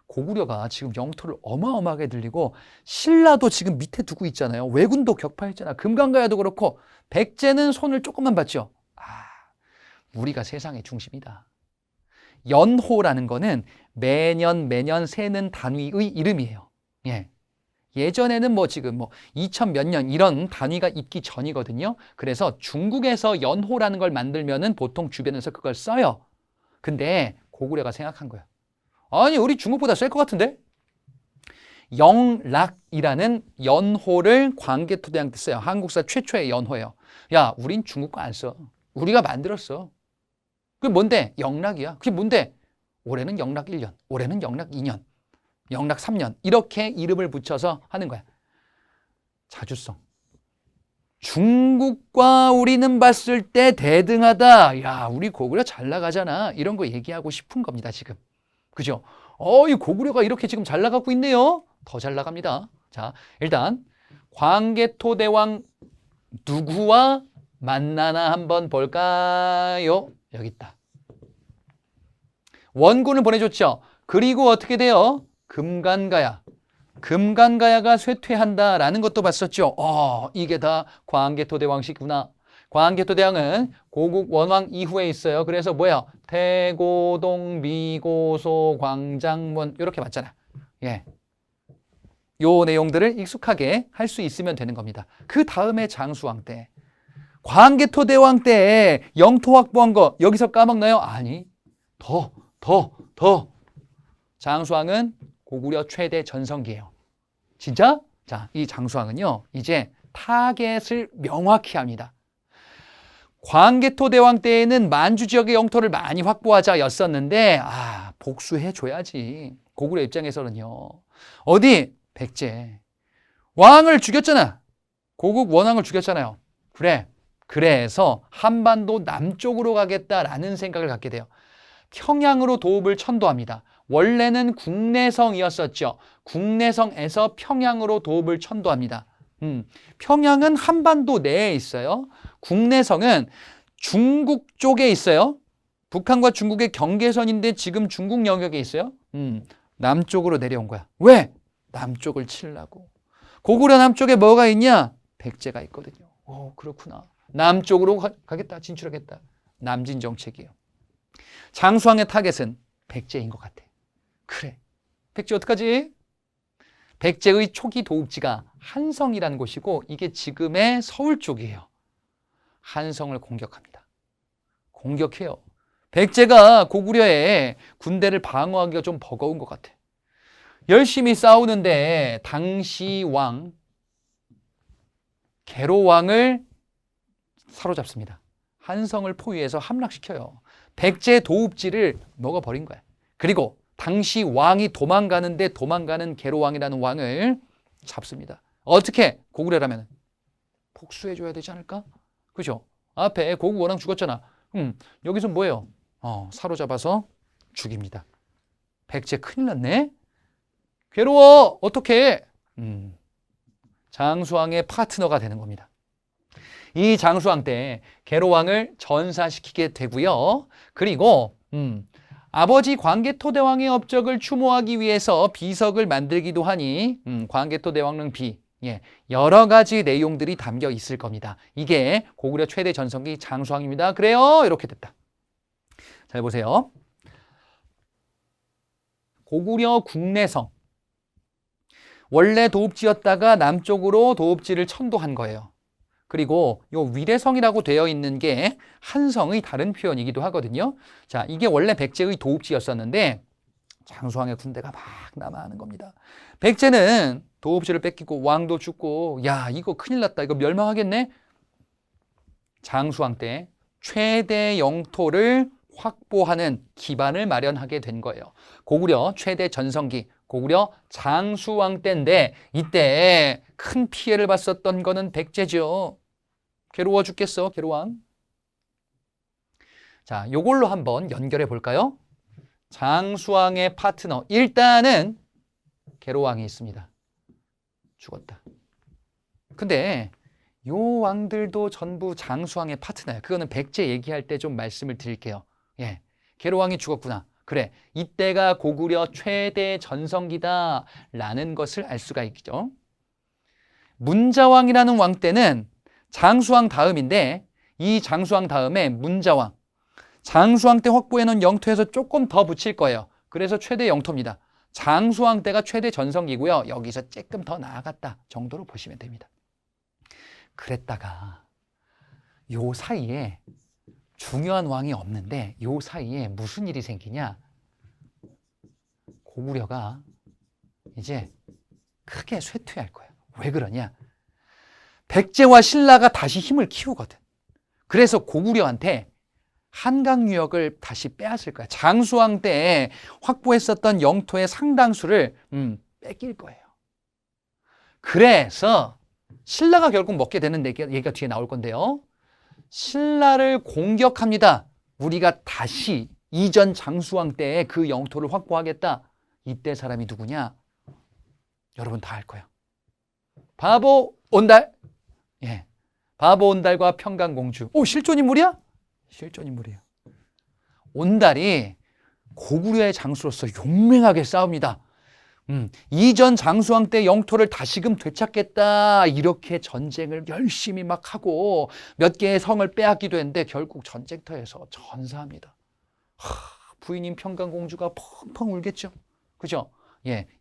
고구려가 지금 영토를 어마어마하게 들리고 신라도 지금 밑에 두고 있잖아요. 왜군도 격파했잖아. 금강가야도 그렇고 백제는 손을 조금만 봤죠. 우리가 세상의 중심이다. 연호라는 거는 매년 세는 단위의 이름이에요. 예전에는 지금 2000 몇 년 이런 단위가 있기 전이거든요. 그래서 중국에서 연호라는 걸 만들면은 보통 주변에서 그걸 써요. 근데 고구려가 생각한 거야. 아니 우리 중국보다 셀 것 같은데? 영락이라는 연호를 광개토대왕 때 써요. 한국사 최초의 연호예요. 야, 우린 중국 거 안 써. 우리가 만들었어. 그게 뭔데? 영락이야. 그게 뭔데? 올해는 영락 1년, 올해는 영락 2년, 영락 3년 이렇게 이름을 붙여서 하는 거야. 자주성. 중국과 우리는 봤을 때 대등하다. 야, 우리 고구려 잘 나가잖아. 이런 거 얘기하고 싶은 겁니다, 지금. 그죠? 이 고구려가 이렇게 지금 잘 나가고 있네요. 더 잘 나갑니다. 자, 일단 광개토대왕 누구와 만나나 한번 볼까요? 여기 있다. 원군을 보내줬죠. 그리고 어떻게 돼요? 금간가야. 금간가야가 쇠퇴한다라는 것도 봤었죠. 이게 다 광개토대왕시구나. 광개토대왕은 고국 원왕 이후에 있어요. 그래서 뭐야? 태고동, 미고소, 광장문 이렇게 봤잖아. 요 내용들을 익숙하게 할 수 있으면 되는 겁니다. 그 다음에 장수왕 때. 광개토대왕 때 영토 확보한 거 여기서 까먹나요? 아니. 더. 장수왕은 고구려 최대 전성기예요. 진짜? 자, 이 장수왕은요. 이제 타겟을 명확히 합니다. 광개토대왕 때에는 만주 지역의 영토를 많이 확보하자였었는데 복수해줘야지. 고구려 입장에서는요. 어디? 백제. 왕을 죽였잖아. 고국 원왕을 죽였잖아요. 그래서 한반도 남쪽으로 가겠다라는 생각을 갖게 돼요. 평양으로 도읍을 천도합니다. 원래는 국내성이었었죠. 국내성에서 평양으로 도읍을 천도합니다. 평양은 한반도 내에 있어요. 국내성은 중국 쪽에 있어요. 북한과 중국의 경계선인데 지금 중국 영역에 있어요. 남쪽으로 내려온 거야. 왜? 남쪽을 치려고. 고구려 남쪽에 뭐가 있냐? 백제가 있거든요. 그렇구나. 남쪽으로 가겠다. 진출하겠다. 남진 정책이에요. 장수왕의 타겟은 백제인 것 같아. 그래. 백제 어떡하지? 백제의 초기 도읍지가 한성이라는 곳이고 이게 지금의 서울 쪽이에요. 한성을 공격합니다. 공격해요. 백제가 고구려의 군대를 방어하기가 좀 버거운 것 같아. 열심히 싸우는데 당시 왕 계로왕을 사로잡습니다. 한성을 포위해서 함락시켜요. 백제 도읍지를 먹어버린 거야. 그리고 당시 왕이 도망가는데 도망가는 게로왕이라는 왕을 잡습니다. 어떻게? 고구려라면 복수해줘야 되지 않을까? 그죠? 앞에 고구 원왕 죽었잖아. 여기서 뭐예요? 사로잡아서 죽입니다. 백제 큰일 났네? 괴로워! 어떡해? 장수왕의 파트너가 되는 겁니다. 이 장수왕 때 게로왕을 전사시키게 되고요. 그리고 아버지 광개토대왕의 업적을 추모하기 위해서 비석을 만들기도 하니 광개토대왕릉 비, 여러 가지 내용들이 담겨 있을 겁니다. 이게 고구려 최대 전성기 장수왕입니다. 그래요? 이렇게 됐다. 잘 보세요. 고구려 국내성. 원래 도읍지였다가 남쪽으로 도읍지를 천도한 거예요. 그리고 요 위례성이라고 되어 있는 게 한성의 다른 표현이기도 하거든요. 자, 이게 원래 백제의 도읍지였었는데 장수왕의 군대가 막 남하하는 겁니다. 백제는 도읍지를 뺏기고 왕도 죽고 야, 이거 큰일 났다. 이거 멸망하겠네. 장수왕 때 최대 영토를 확보하는 기반을 마련하게 된 거예요. 고구려 최대 전성기, 고구려 장수왕 때인데 이때 큰 피해를 봤었던 거는 백제죠. 괴로워 죽겠어, 게로왕. 자, 요걸로 한번 연결해 볼까요? 장수왕의 파트너. 일단은 게로왕이 있습니다. 죽었다. 근데 요 왕들도 전부 장수왕의 파트너예요. 그거는 백제 얘기할 때 좀 말씀을 드릴게요. 게로왕이 죽었구나. 그래, 이때가 고구려 최대 전성기다 라는 것을 알 수가 있죠. 문자왕이라는 왕 때는 장수왕 다음인데 이 장수왕 다음에 문자왕. 장수왕 때 확보해놓은 영토에서 조금 더 붙일 거예요. 그래서 최대 영토입니다. 장수왕 때가 최대 전성기고요. 여기서 조금 더 나아갔다 정도로 보시면 됩니다. 그랬다가 요 사이에 중요한 왕이 없는데 요 사이에 무슨 일이 생기냐? 고구려가 이제 크게 쇠퇴할 거예요. 왜 그러냐? 백제와 신라가 다시 힘을 키우거든. 그래서 고구려한테 한강 유역을 다시 빼앗을 거야. 장수왕 때 확보했었던 영토의 상당수를 뺏길 거예요. 그래서 신라가 결국 먹게 되는 얘기가 뒤에 나올 건데요. 신라를 공격합니다. 우리가 다시 이전 장수왕 때의 그 영토를 확보하겠다. 이때 사람이 누구냐? 여러분 다 알 거예요. 바보 온달. 바보 온달과 평강공주. 실존 인물이야? 실존 인물이에요. 온달이 고구려의 장수로서 용맹하게 싸웁니다. 이전 장수왕 때 영토를 다시금 되찾겠다 이렇게 전쟁을 열심히 막 하고 몇 개의 성을 빼앗기도 했는데 결국 전쟁터에서 전사합니다. 부인인 평강공주가 펑펑 울겠죠. 그죠?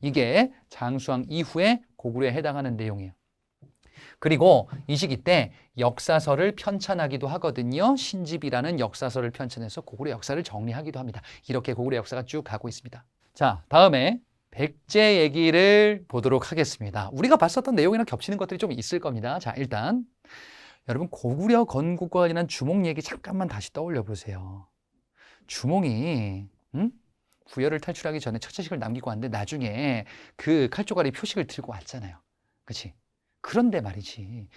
이게 장수왕 이후에 고구려에 해당하는 내용이에요. 그리고 이 시기 때 역사서를 편찬하기도 하거든요. 신집이라는 역사서를 편찬해서 고구려 역사를 정리하기도 합니다. 이렇게 고구려 역사가 쭉 가고 있습니다. 자, 다음에 백제 얘기를 보도록 하겠습니다. 우리가 봤었던 내용이랑 겹치는 것들이 좀 있을 겁니다. 자, 일단 여러분 고구려 건국과 관련한 주몽 얘기 잠깐만 다시 떠올려 보세요. 주몽이 부여를 탈출하기 전에 첫 자식을 남기고 왔는데 나중에 그 칼조가리 표식을 들고 왔잖아요. 그렇지? 그런데 말이지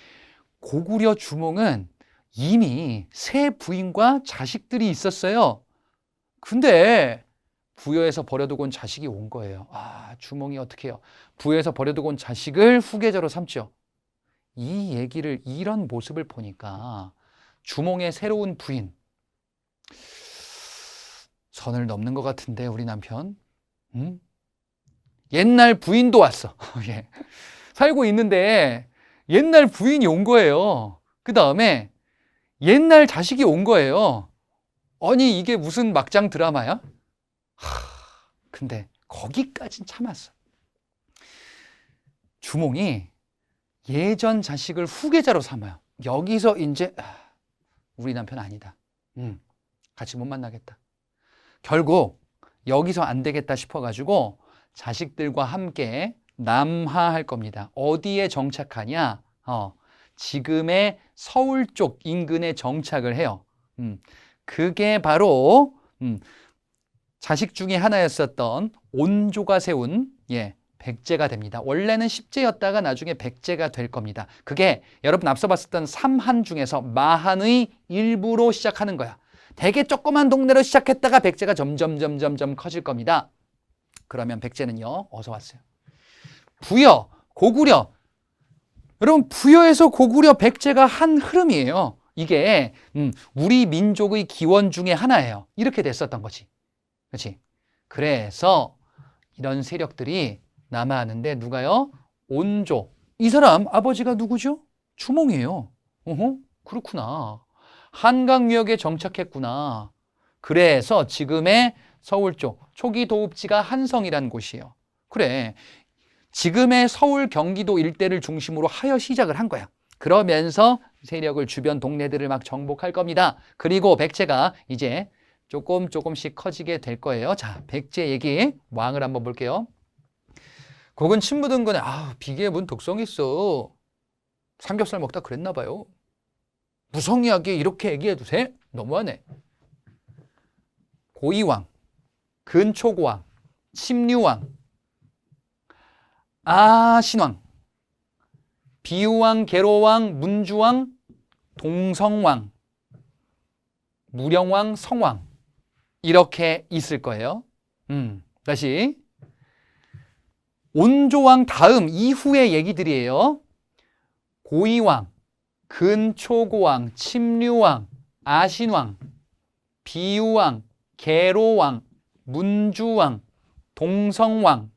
고구려 주몽은 이미 세 부인과 자식들이 있었어요. 근데 부여에서 버려두고 온 자식이 온 거예요. 주몽이 어떻게 해요? 부여에서 버려두고 온 자식을 후계자로 삼죠. 이 얘기를, 이런 모습을 보니까 주몽의 새로운 부인, 선을 넘는 것 같은데 우리 남편? 옛날 부인도 왔어. 살고 있는데 옛날 부인이 온 거예요. 그 다음에 옛날 자식이 온 거예요. 아니 이게 무슨 막장 드라마야? 근데 거기까진 참았어. 주몽이 예전 자식을 후계자로 삼아요. 여기서 이제 우리 남편 아니다. 같이 못 만나겠다. 결국 여기서 안 되겠다 싶어가지고 자식들과 함께 남하할 겁니다. 어디에 정착하냐? 지금의 서울 쪽 인근에 정착을 해요. 그게 바로 자식 중에 하나였었던 온조가 세운 백제가 됩니다. 원래는 십제였다가 나중에 백제가 될 겁니다. 그게 여러분 앞서 봤었던 삼한 중에서 마한의 일부로 시작하는 거야. 되게 조그만 동네로 시작했다가 백제가 점점 커질 겁니다. 그러면 백제는요, 어디서 왔어요? 부여, 고구려. 여러분 부여에서 고구려, 백제가 한 흐름이에요. 이게 우리 민족의 기원 중에 하나예요. 이렇게 됐었던 거지. 그렇지? 그래서 이런 세력들이 남아하는데 누가요? 온조. 이 사람 아버지가 누구죠? 주몽이에요. 그렇구나. 한강유역에 정착했구나. 그래서 지금의 서울 쪽 초기 도읍지가 한성이라는 곳이에요. 그래. 지금의 서울 경기도 일대를 중심으로 하여 시작을 한 거야. 그러면서 세력을 주변 동네들을 막 정복할 겁니다. 그리고 백제가 이제 조금씩 커지게 될 거예요. 자, 백제 얘기 왕을 한번 볼게요. 곡은 침 묻은 거네. 비계에 문 독성 있어. 삼겹살 먹다 그랬나 봐요. 무성의하게 이렇게 얘기해도 돼? 너무하네. 고이왕, 근초고왕, 침류왕, 아신왕, 비우왕, 계로왕, 문주왕, 동성왕, 무령왕, 성왕 이렇게 있을 거예요. 다시 온조왕 다음 이후의 얘기들이에요. 고이왕, 근초고왕, 침류왕, 아신왕, 비우왕, 계로왕, 문주왕, 동성왕,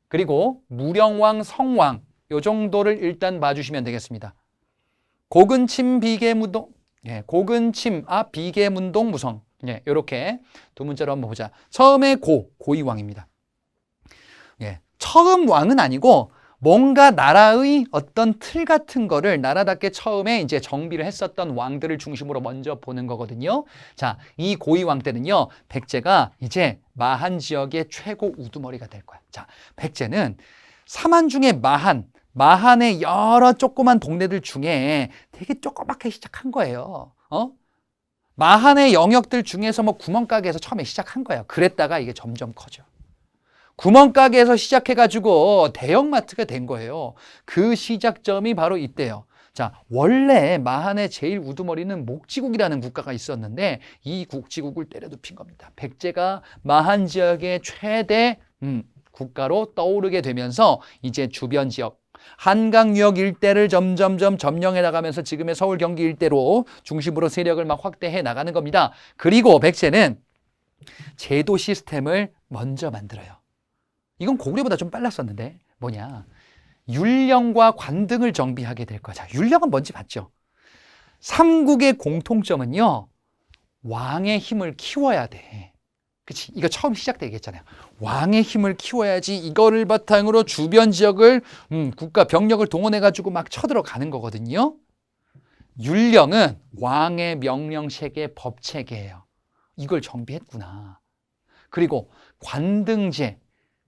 그리고 무령왕, 성왕 요 정도를 일단 봐주시면 되겠습니다. 고근침, 비계문동, 고근침, 비계문동, 무성 이렇게 두 문자로 한번 보자. 처음에 고이왕입니다. 처음 왕은 아니고 뭔가 나라의 어떤 틀 같은 거를 나라답게 처음에 이제 정비를 했었던 왕들을 중심으로 먼저 보는 거거든요. 자, 이 고이왕 때는요, 백제가 이제 마한 지역의 최고 우두머리가 될 거야. 자, 백제는 삼한 중에 마한의 여러 조그만 동네들 중에 되게 조그맣게 시작한 거예요. 마한의 영역들 중에서 뭐 구멍가게에서 처음에 시작한 거예요. 그랬다가 이게 점점 커져. 구멍가게에서 시작해가지고 대형마트가 된 거예요. 그 시작점이 바로 이때요. 자, 원래 마한의 제일 우두머리는 목지국이라는 국가가 있었는데 이 국지국을 때려눕힌 겁니다. 백제가 마한 지역의 최대 국가로 떠오르게 되면서 이제 주변 지역 한강유역 일대를 점점 점령해 나가면서 지금의 서울 경기 일대로 중심으로 세력을 막 확대해 나가는 겁니다. 그리고 백제는 제도 시스템을 먼저 만들어요. 이건 고구려보다 좀 빨랐었는데 뭐냐, 율령과 관등을 정비하게 될 거야. 자, 율령은 뭔지 봤죠? 삼국의 공통점은요, 왕의 힘을 키워야 돼. 그치? 이거 처음 시작되게 했잖아요. 왕의 힘을 키워야지 이거를 바탕으로 주변 지역을 국가 병력을 동원해가지고 막 쳐들어가는 거거든요. 율령은 왕의 명령 체계, 법 체계예요. 이걸 정비했구나. 그리고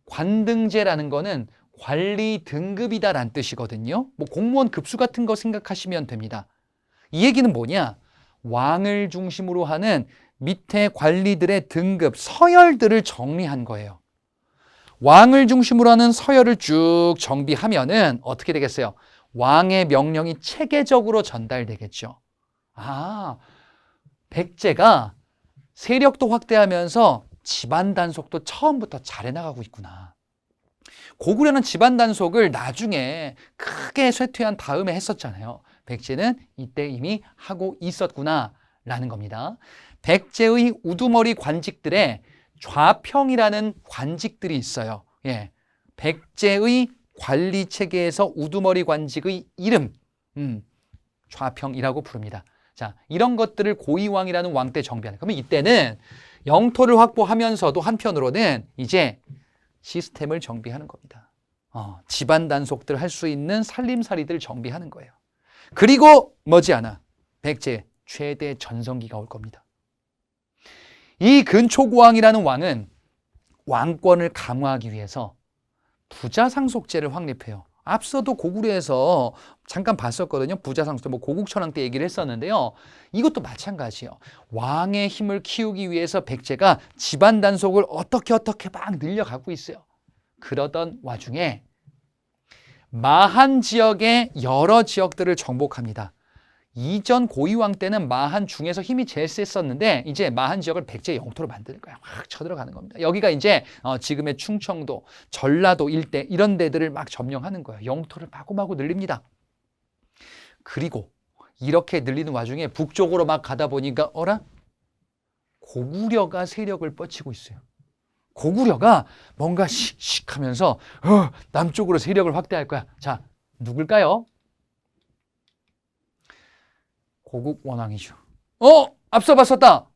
관등제라는 거는 관리 등급이다라는 뜻이거든요. 뭐 공무원 급수 같은 거 생각하시면 됩니다. 이 얘기는 뭐냐? 왕을 중심으로 하는 밑에 관리들의 등급, 서열들을 정리한 거예요. 왕을 중심으로 하는 서열을 쭉 정비하면은 어떻게 되겠어요? 왕의 명령이 체계적으로 전달되겠죠. 백제가 세력도 확대하면서 집안 단속도 처음부터 잘 해나가고 있구나. 고구려는 집안 단속을 나중에 크게 쇠퇴한 다음에 했었잖아요. 백제는 이때 이미 하고 있었구나라는 겁니다. 백제의 우두머리 관직들의 좌평이라는 관직들이 있어요. 백제의 관리 체계에서 우두머리 관직의 이름, 좌평이라고 부릅니다. 자, 이런 것들을 고이왕이라는 왕 때 정비하는. 그러면 이때는 영토를 확보하면서도 한편으로는 이제 시스템을 정비하는 겁니다. 집안 단속들 할 수 있는 살림살이들 정비하는 거예요. 그리고 머지않아 백제 최대 전성기가 올 겁니다. 이 근초고왕이라는 왕은 왕권을 강화하기 위해서 부자상속제를 확립해요. 앞서도 고구려에서 잠깐 봤었거든요. 부자상수 때 뭐 고국천왕 때 얘기를 했었는데요. 이것도 마찬가지예요. 왕의 힘을 키우기 위해서 백제가 집안 단속을 어떻게 막 늘려가고 있어요. 그러던 와중에 마한 지역의 여러 지역들을 정복합니다. 이전 고이왕 때는 마한 중에서 힘이 제일 셌었는데 이제 마한 지역을 백제의 영토로 만드는 거야. 막 쳐들어가는 겁니다. 여기가 이제 지금의 충청도, 전라도 일대 이런 데들을 막 점령하는 거예요. 영토를 마구마구 늘립니다. 그리고 이렇게 늘리는 와중에 북쪽으로 막 가다 보니까 어라? 고구려가 세력을 뻗치고 있어요. 고구려가 뭔가 씩씩 하면서 남쪽으로 세력을 확대할 거야. 자, 누굴까요? 고국 원왕이죠. 앞서 봤었다.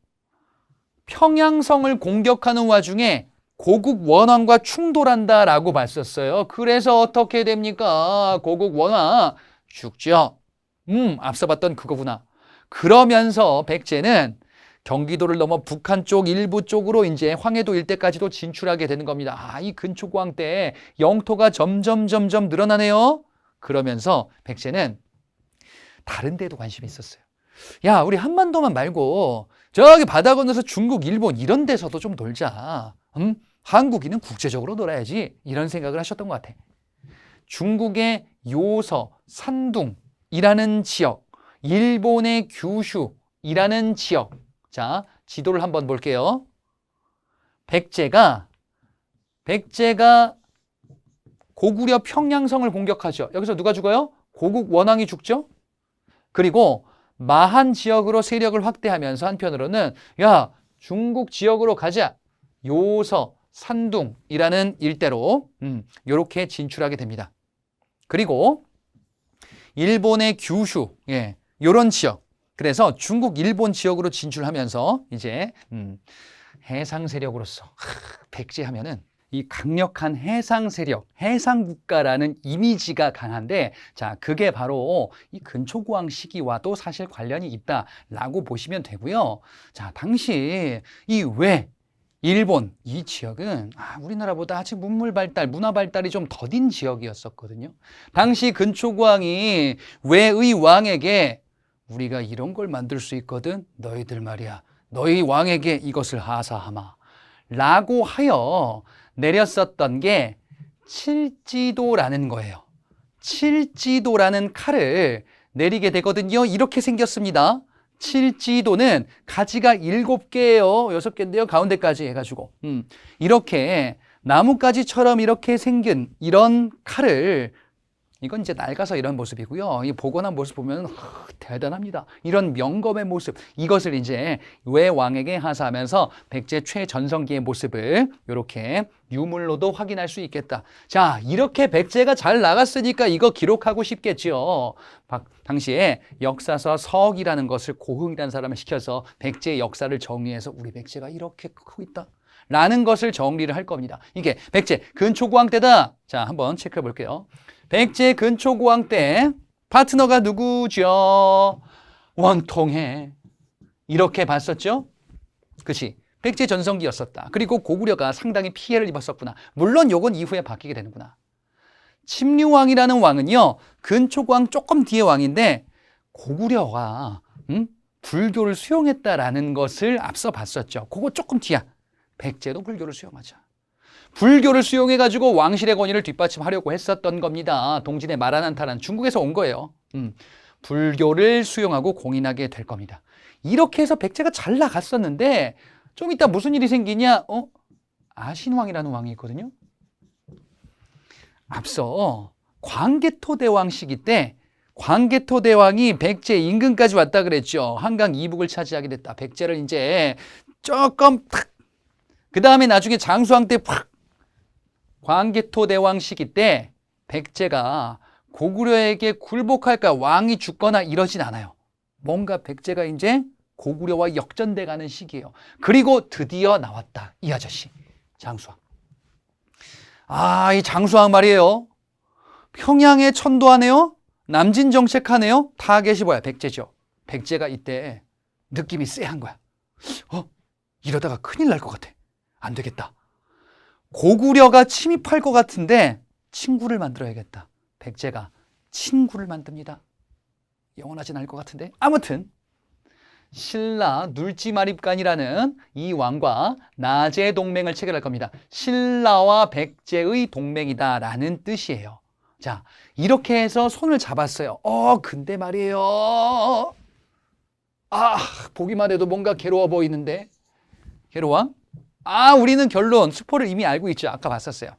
평양성을 공격하는 와중에 고국 원왕과 충돌한다라고 봤었어요. 그래서 어떻게 됩니까? 고국 원왕 죽죠. 앞서 봤던 그거구나. 그러면서 백제는 경기도를 넘어 북한 쪽 일부 쪽으로 이제 황해도 일대까지도 진출하게 되는 겁니다. 이 근초고왕 때 영토가 점점 늘어나네요. 그러면서 백제는 다른 데도 관심이 있었어요. 야, 우리 한반도만 말고 저기 바다 건너서 중국, 일본 이런 데서도 좀 놀자. 한국인은 국제적으로 놀아야지. 이런 생각을 하셨던 것 같아. 중국의 요서, 산둥이라는 지역, 일본의 규슈이라는 지역. 자, 지도를 한번 볼게요. 백제가 고구려 평양성을 공격하죠. 여기서 누가 죽어요? 고국 원왕이 죽죠. 그리고 마한 지역으로 세력을 확대하면서 한편으로는 야, 중국 지역으로 가자. 요서, 산둥이라는 일대로 이렇게 진출하게 됩니다. 그리고 일본의 규슈, 이런 지역. 그래서 중국, 일본 지역으로 진출하면서 이제 해상 세력으로서 백제 하면은 이 강력한 해상 세력, 해상 국가라는 이미지가 강한데, 자, 그게 바로 이 근초고왕 시기와도 사실 관련이 있다라고 보시면 되고요. 자, 당시 이 일본 이 지역은 우리나라보다 아직 문물 발달, 문화 발달이 좀 더딘 지역이었었거든요. 당시 근초고왕이 외의 왕에게 우리가 이런 걸 만들 수 있거든. 너희들 말이야. 너희 왕에게 이것을 하사하마. 라고 하여 내렸었던 게 칠지도라는 거예요. 칠지도라는 칼을 내리게 되거든요. 이렇게 생겼습니다. 칠지도는 가지가 7개예요. 6개인데요. 가운데까지 해가지고. 이렇게 나뭇가지처럼 이렇게 생긴 이런 칼을, 이건 이제 낡아서 이런 모습이고요. 이 복원한 모습 보면 대단합니다. 이런 명검의 모습, 이것을 이제 외왕에게 하사하면서 백제 최전성기의 모습을 이렇게 유물로도 확인할 수 있겠다. 자, 이렇게 백제가 잘 나갔으니까 이거 기록하고 싶겠죠. 당시에 역사서 서기라는 것을 고흥이라는 사람을 시켜서 백제의 역사를 정리해서 우리 백제가 이렇게 크고 있다 라는 것을 정리를 할 겁니다. 이게 백제 근초고왕 때다. 자, 한번 체크해 볼게요. 백제 근초고왕 때 파트너가 누구죠? 원통해. 이렇게 봤었죠? 그치? 백제 전성기였었다. 그리고 고구려가 상당히 피해를 입었었구나. 물론 요건 이후에 바뀌게 되는구나. 침류왕이라는 왕은요, 근초고왕 조금 뒤에 왕인데 고구려가 불교를 수용했다라는 것을 앞서 봤었죠. 그거 조금 뒤야. 백제도 불교를 수용하자. 불교를 수용해가지고 왕실의 권위를 뒷받침하려고 했었던 겁니다. 동진의 마라난타란 중국에서 온 거예요. 불교를 수용하고 공인하게 될 겁니다. 이렇게 해서 백제가 잘 나갔었는데 좀 이따 무슨 일이 생기냐? 아신왕이라는 왕이 있거든요. 앞서 광개토대왕 시기 때 광개토대왕이 백제 인근까지 왔다 그랬죠. 한강 이북을 차지하게 됐다. 백제를 이제 조금 그 다음에 나중에 장수왕 때 광개토대왕 시기 때 백제가 고구려에게 굴복할까, 왕이 죽거나 이러진 않아요. 뭔가 백제가 이제 고구려와 역전돼 가는 시기예요. 그리고 드디어 나왔다. 이 아저씨, 장수왕. 이 장수왕 말이에요. 평양에 천도하네요. 남진 정책하네요. 타겟이 뭐야? 백제죠. 백제가 이때 느낌이 쎄한 거야. 이러다가 큰일 날 것 같아. 안 되겠다. 고구려가 침입할 것 같은데 친구를 만들어야겠다. 백제가 친구를 만듭니다. 영원하진 않을 것 같은데. 아무튼 신라 눌지마립간이라는 이 왕과 나제 동맹을 체결할 겁니다. 신라와 백제의 동맹이다라는 뜻이에요. 자, 이렇게 해서 손을 잡았어요. 근데 말이에요. 보기만 해도 뭔가 괴로워 보이는데. 계로왕? 우리는 결론, 스포를 이미 알고 있죠. 아까 봤었어요.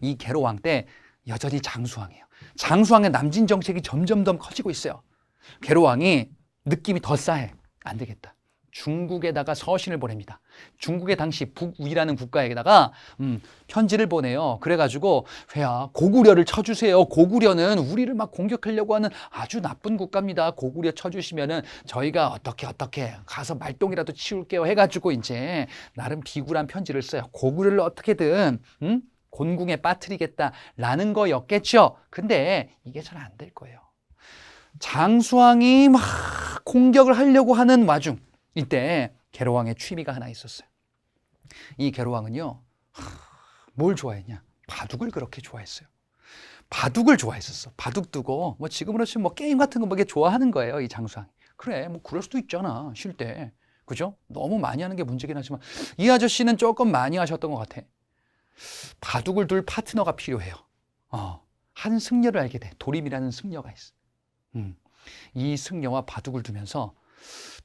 이 계로왕 때 여전히 장수왕이에요. 장수왕의 남진 정책이 점점 더 커지고 있어요. 계로왕이 느낌이 더 싸해. 안 되겠다. 중국에다가 서신을 보냅니다. 중국의 당시 북위라는 국가에다가 편지를 보내요. 그래가지고 회야 고구려를 쳐주세요. 고구려는 우리를 막 공격하려고 하는 아주 나쁜 국가입니다. 고구려 쳐주시면은 저희가 어떻게 가서 말똥이라도 치울게요. 해가지고 이제 나름 비굴한 편지를 써요. 고구려를 어떻게든 곤궁에 빠뜨리겠다라는 거였겠죠. 근데 이게 잘 안 될 거예요. 장수왕이 막 공격을 하려고 하는 와중 이때 계로왕의 취미가 하나 있었어요. 이 계로왕은요, 뭘 좋아했냐? 바둑을 그렇게 좋아했어요. 바둑을 좋아했었어. 바둑 두고 지금으로 치면 게임 같은 거 좋아하는 거예요. 이 장수왕이. 그래, 그럴 수도 있잖아. 쉴 때. 그죠? 너무 많이 하는 게 문제긴 하지만 이 아저씨는 조금 많이 하셨던 것 같아. 바둑을 둘 파트너가 필요해요. 한 승려를 알게 돼. 도림이라는 승려가 있어. 이 승려와 바둑을 두면서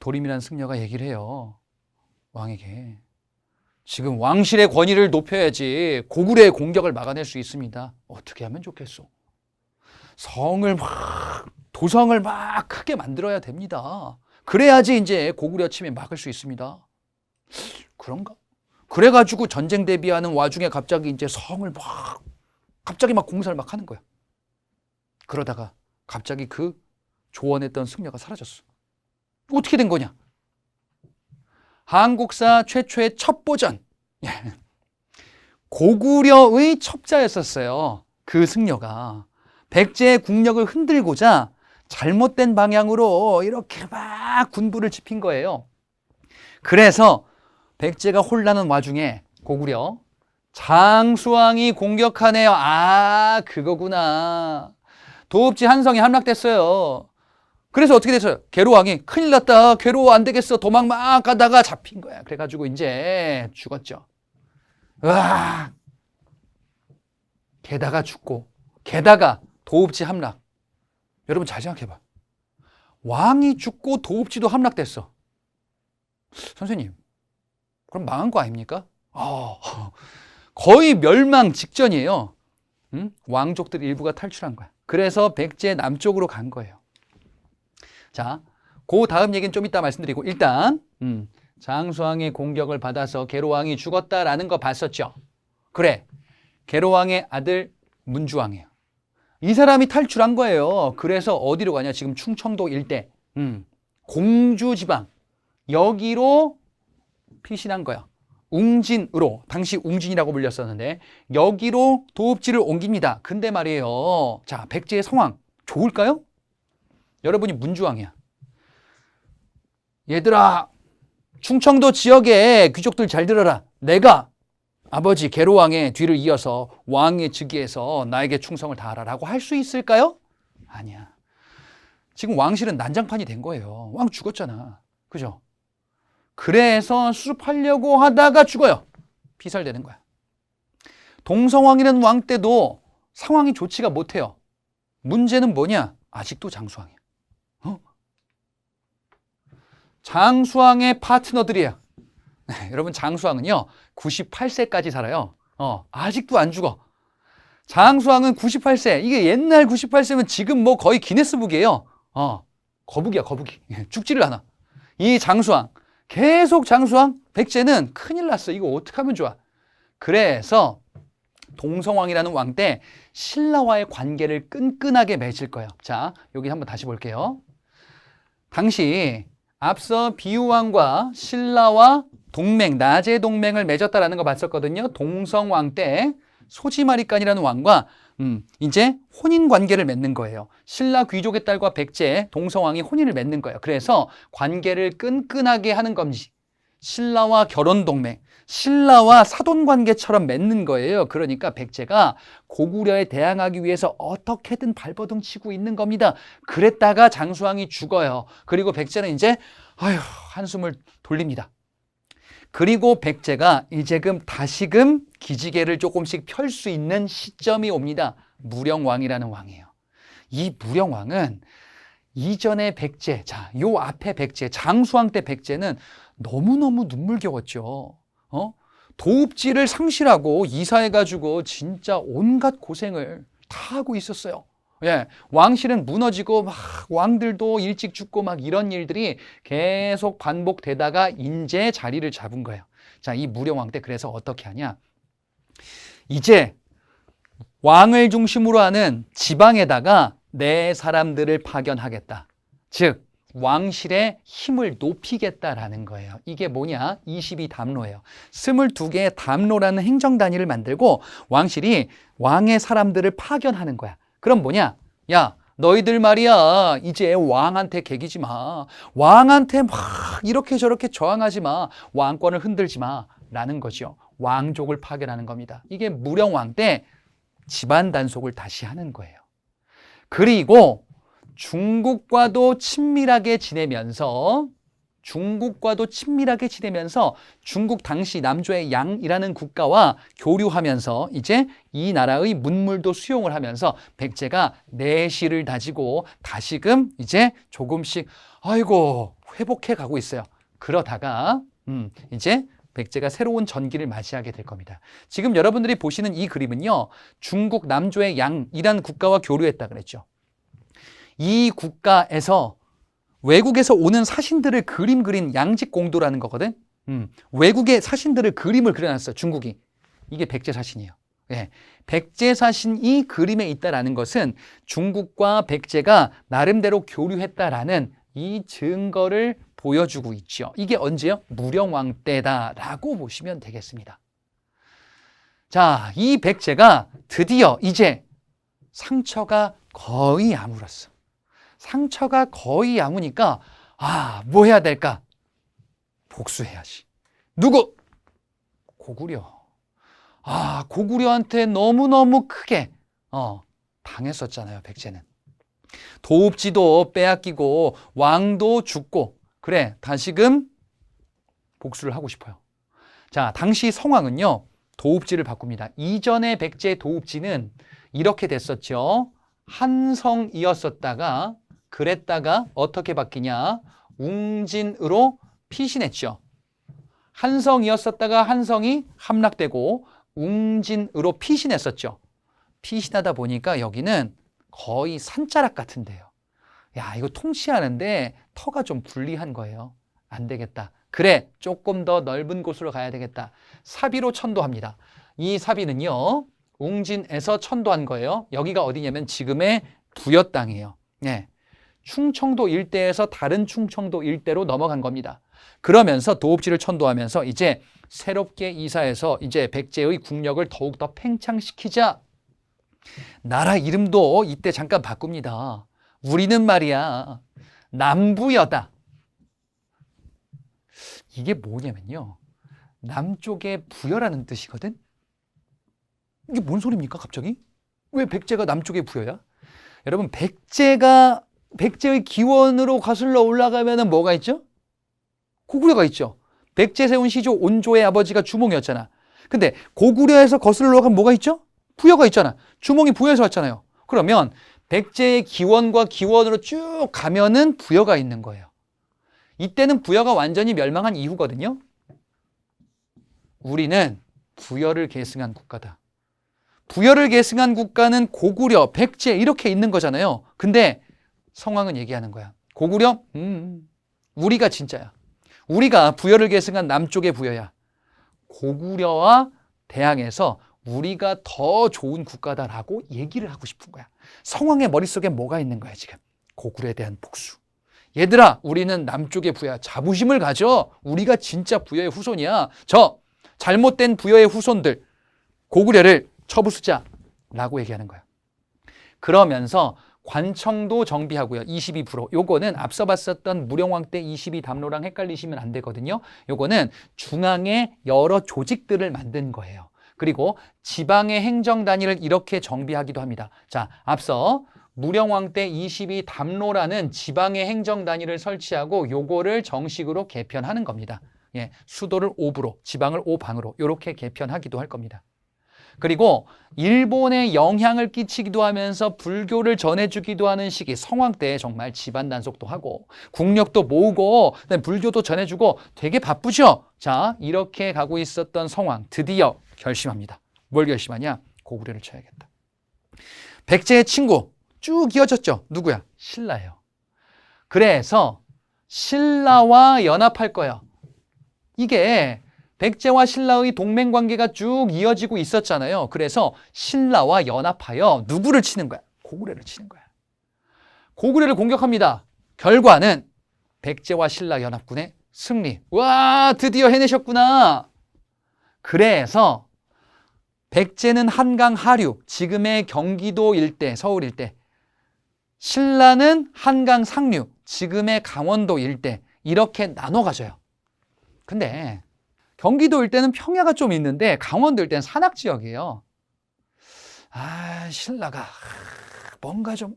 도림이라는 승려가 얘기를 해요. 왕에게. 지금 왕실의 권위를 높여야지 고구려의 공격을 막아낼 수 있습니다. 어떻게 하면 좋겠소? 성을 도성을 막 크게 만들어야 됩니다. 그래야지 이제 고구려 침에 막을 수 있습니다. 그런가? 그래가지고 전쟁 대비하는 와중에 갑자기 이제 성을 갑자기 공사를 막 하는 거야. 그러다가 갑자기 그 조언했던 승려가 사라졌어. 어떻게 된 거냐? 한국사 최초의 첩보전. 고구려의 첩자였었어요. 그 승려가. 백제의 국력을 흔들고자 잘못된 방향으로 이렇게 막 군부를 지핀 거예요. 그래서 백제가 혼란한 와중에 고구려 장수왕이 공격하네요. 그거구나. 도읍지 한성이 함락됐어요. 그래서 어떻게 됐어요? 계로왕이 큰일 났다. 괴로워 안 되겠어. 도망 막 가다가 잡힌 거야. 그래가지고 이제 죽었죠. 게다가 죽고 게다가 도읍지 함락. 여러분 잘 생각해봐. 왕이 죽고 도읍지도 함락됐어. 선생님, 그럼 망한 거 아닙니까? 거의 멸망 직전이에요. 왕족들 일부가 탈출한 거야. 그래서 백제 남쪽으로 간 거예요. 자, 그 다음 얘기는 좀 이따 말씀드리고 일단 장수왕의 공격을 받아서 계로왕이 죽었다라는 거 봤었죠. 그래, 계로왕의 아들 문주왕이에요. 이 사람이 탈출한 거예요. 그래서 어디로 가냐? 지금 충청도 일대 공주지방 여기로 피신한 거야. 웅진으로, 당시 웅진이라고 불렸었는데 여기로 도읍지를 옮깁니다. 근데 말이에요, 자, 백제의 상황 좋을까요? 여러분이 문주왕이야. 얘들아, 충청도 지역의 귀족들 잘 들어라. 내가 아버지 계로왕의 뒤를 이어서 왕의 즉위해서 나에게 충성을 다하라라고 할 수 있을까요? 아니야. 지금 왕실은 난장판이 된 거예요. 왕 죽었잖아. 그죠? 그래서 수습하려고 하다가 죽어요. 피살되는 거야. 동성왕이라는 왕 때도 상황이 좋지가 못해요. 문제는 뭐냐? 아직도 장수왕이야. 장수왕의 파트너들이에요. 여러분, 장수왕은요 98세까지 살아요. 아직도 안 죽어. 장수왕은 98세. 이게 옛날 98세면 지금 거의 기네스북이에요. 거북이야, 거북이. 죽지를 않아. 이 장수왕 계속 장수왕. 백제는 큰일 났어. 이거 어떻게 하면 좋아? 그래서 동성왕이라는 왕 때 신라와의 관계를 끈끈하게 맺을 거예요. 자, 여기 한번 다시 볼게요. 당시 앞서 비유왕과 신라와 동맹, 나제 동맹을 맺었다라는 거 봤었거든요. 동성왕 때 소지마리간이라는 왕과 이제 혼인 관계를 맺는 거예요. 신라 귀족의 딸과 백제, 동성왕이 혼인을 맺는 거예요. 그래서 관계를 끈끈하게 하는 건지 신라와 결혼 동맹, 신라와 사돈 관계처럼 맺는 거예요. 그러니까 백제가 고구려에 대항하기 위해서 어떻게든 발버둥 치고 있는 겁니다. 그랬다가 장수왕이 죽어요. 그리고 백제는 이제 한숨을 돌립니다. 그리고 백제가 이제금 다시금 기지개를 조금씩 펼 수 있는 시점이 옵니다. 무령왕이라는 왕이에요. 이 무령왕은 이전의 백제, 요 앞에 백제, 장수왕 때 백제는 너무너무 눈물겨웠죠. 도읍지를 상실하고 이사해가지고 진짜 온갖 고생을 다 하고 있었어요. 예, 왕실은 무너지고 막 왕들도 일찍 죽고 막 이런 일들이 계속 반복되다가 인제 자리를 잡은 거예요. 자, 이 무령왕 때 그래서 어떻게 하냐? 이제 왕을 중심으로 하는 지방에다가 내 사람들을 파견하겠다. 즉 왕실의 힘을 높이겠다라는 거예요. 이게 뭐냐? 22담로예요. 22개의 담로라는 행정단위를 만들고 왕실이 왕의 사람들을 파견하는 거야. 그럼 뭐냐? 야, 너희들 말이야, 이제 왕한테 개기지 마. 왕한테 막 이렇게 저렇게 저항하지 마. 왕권을 흔들지 마. 라는 거죠. 왕족을 파견하는 겁니다. 이게 무령왕 때 집안 단속을 다시 하는 거예요. 그리고 중국과도 친밀하게 지내면서 중국 당시 남조의 양이라는 국가와 교류하면서 이제 이 나라의 문물도 수용을 하면서 백제가 내실을 다지고 다시금 이제 조금씩 회복해 가고 있어요. 그러다가 이제 백제가 새로운 전기를 맞이하게 될 겁니다. 지금 여러분들이 보시는 이 그림은요, 중국 남조의 양이라는 국가와 교류했다 그랬죠. 이 국가에서 외국에서 오는 사신들을 그린 양직공도라는 거거든. 외국의 사신들을 그림을 그려놨어요. 중국이. 이게 백제 사신이에요. 예. 백제 사신이 그림에 있다라는 것은 중국과 백제가 나름대로 교류했다라는 이 증거를 보여주고 있죠. 이게 언제요? 무령왕 때다라고 보시면 되겠습니다. 자, 이 백제가 드디어 이제 상처가 거의 아물었어. 상처가 거의 아무니까 뭐 해야 될까? 복수해야지. 누구? 고구려. 고구려한테 너무너무 크게 당했었잖아요, 백제는. 도읍지도 빼앗기고 왕도 죽고 그래, 다시금 복수를 하고 싶어요. 자, 당시 성왕은요, 도읍지를 바꿉니다. 이전의 백제 도읍지는 이렇게 됐었죠. 한성이었었다가 그랬다가 어떻게 바뀌냐? 웅진으로 피신했죠. 한성이었었다가 한성이 함락되고 웅진으로 피신했었죠. 피신하다 보니까 여기는 거의 산자락 같은데요. 야, 이거 통치하는데 터가 좀 불리한 거예요. 안 되겠다. 그래, 조금 더 넓은 곳으로 가야 되겠다. 사비로 천도합니다. 이 사비는요, 웅진에서 천도한 거예요. 여기가 어디냐면 지금의 부여 땅이에요. 네. 충청도 일대에서 다른 충청도 일대로 넘어간 겁니다. 그러면서 도읍지를 천도하면서 이제 새롭게 이사해서 이제 백제의 국력을 더욱더 팽창시키자. 나라 이름도 이때 잠깐 바꿉니다. 우리는 말이야, 남부여다. 이게 뭐냐면요, 남쪽의 부여라는 뜻이거든. 이게 뭔 소리입니까, 갑자기? 왜 백제가 남쪽의 부여야? 여러분, 백제의 기원으로 거슬러 올라가면은 뭐가 있죠? 고구려가 있죠. 백제 세운 시조 온조의 아버지가 주몽이었잖아. 근데 고구려에서 거슬러 올라가면 뭐가 있죠? 부여가 있잖아. 주몽이 부여에서 왔잖아요. 그러면 백제의 기원과 기원으로 쭉 가면은 부여가 있는 거예요. 이때는 부여가 완전히 멸망한 이후거든요. 우리는 부여를 계승한 국가다. 부여를 계승한 국가는 고구려, 백제 이렇게 있는 거잖아요. 근데 성왕은 얘기하는 거야. 고구려? 우리가 진짜야. 우리가 부여를 계승한 남쪽의 부여야. 고구려와 대항해서 우리가 더 좋은 국가다라고 얘기를 하고 싶은 거야. 성왕의 머릿속에 뭐가 있는 거야, 지금? 고구려에 대한 복수. 얘들아, 우리는 남쪽의 부여야. 자부심을 가져. 우리가 진짜 부여의 후손이야. 저 잘못된 부여의 후손들 고구려를 쳐부수자 라고 얘기하는 거야. 그러면서 관청도 정비하고요. 22%. 요거는 앞서 봤었던 무령왕 때 22담로랑 헷갈리시면 안 되거든요. 요거는 중앙의 여러 조직들을 만든 거예요. 그리고 지방의 행정 단위를 이렇게 정비하기도 합니다. 자, 앞서 무령왕 때 22담로라는 지방의 행정 단위를 설치하고 요거를 정식으로 개편하는 겁니다. 예, 수도를 5부로, 지방을 5방으로 이렇게 개편하기도 할 겁니다. 그리고 일본에 영향을 끼치기도 하면서 불교를 전해주기도 하는 시기, 성왕 때 정말 집안 단속도 하고 국력도 모으고 불교도 전해주고 되게 바쁘죠. 자, 이렇게 가고 있었던 성왕 드디어 결심합니다. 뭘 결심하냐? 고구려를 쳐야겠다. 백제의 친구 쭉 이어졌죠. 누구야? 신라예요. 그래서 신라와 연합할 거예요. 이게 백제와 신라의 동맹관계가 쭉 이어지고 있었잖아요. 그래서 신라와 연합하여 누구를 치는 거야? 고구려를 치는 거야. 고구려를 공격합니다. 결과는 백제와 신라 연합군의 승리. 와, 드디어 해내셨구나. 그래서 백제는 한강 하류, 지금의 경기도 일대, 서울 일대, 신라는 한강 상류, 지금의 강원도 일대, 이렇게 나눠 가져요. 근데 경기도 일대는 평야가 좀 있는데 강원도 일대는 산악 지역이에요. 신라가 뭔가 좀,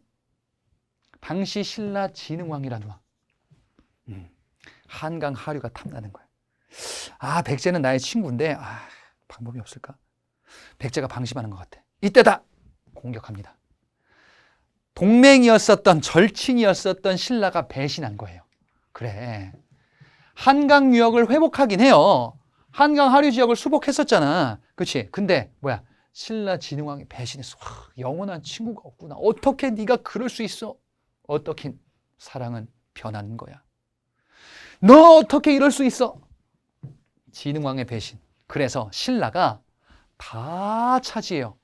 당시 신라 진흥왕이라는 왕, 한강 하류가 탐나는 거야. 백제는 나의 친구인데 방법이 없을까? 백제가 방심하는 것 같아. 이때다! 공격합니다. 동맹이었었던, 절친이었었던 신라가 배신한 거예요. 그래, 한강 유역을 회복하긴 해요. 한강 하류 지역을 수복했었잖아. 그렇지? 근데 뭐야? 신라 진흥왕이 배신했어. 영원한 친구가 없구나. 어떻게 네가 그럴 수 있어? 어떻게 사랑은 변하는 거야? 너 어떻게 이럴 수 있어? 진흥왕의 배신. 그래서 신라가 다 차지해요.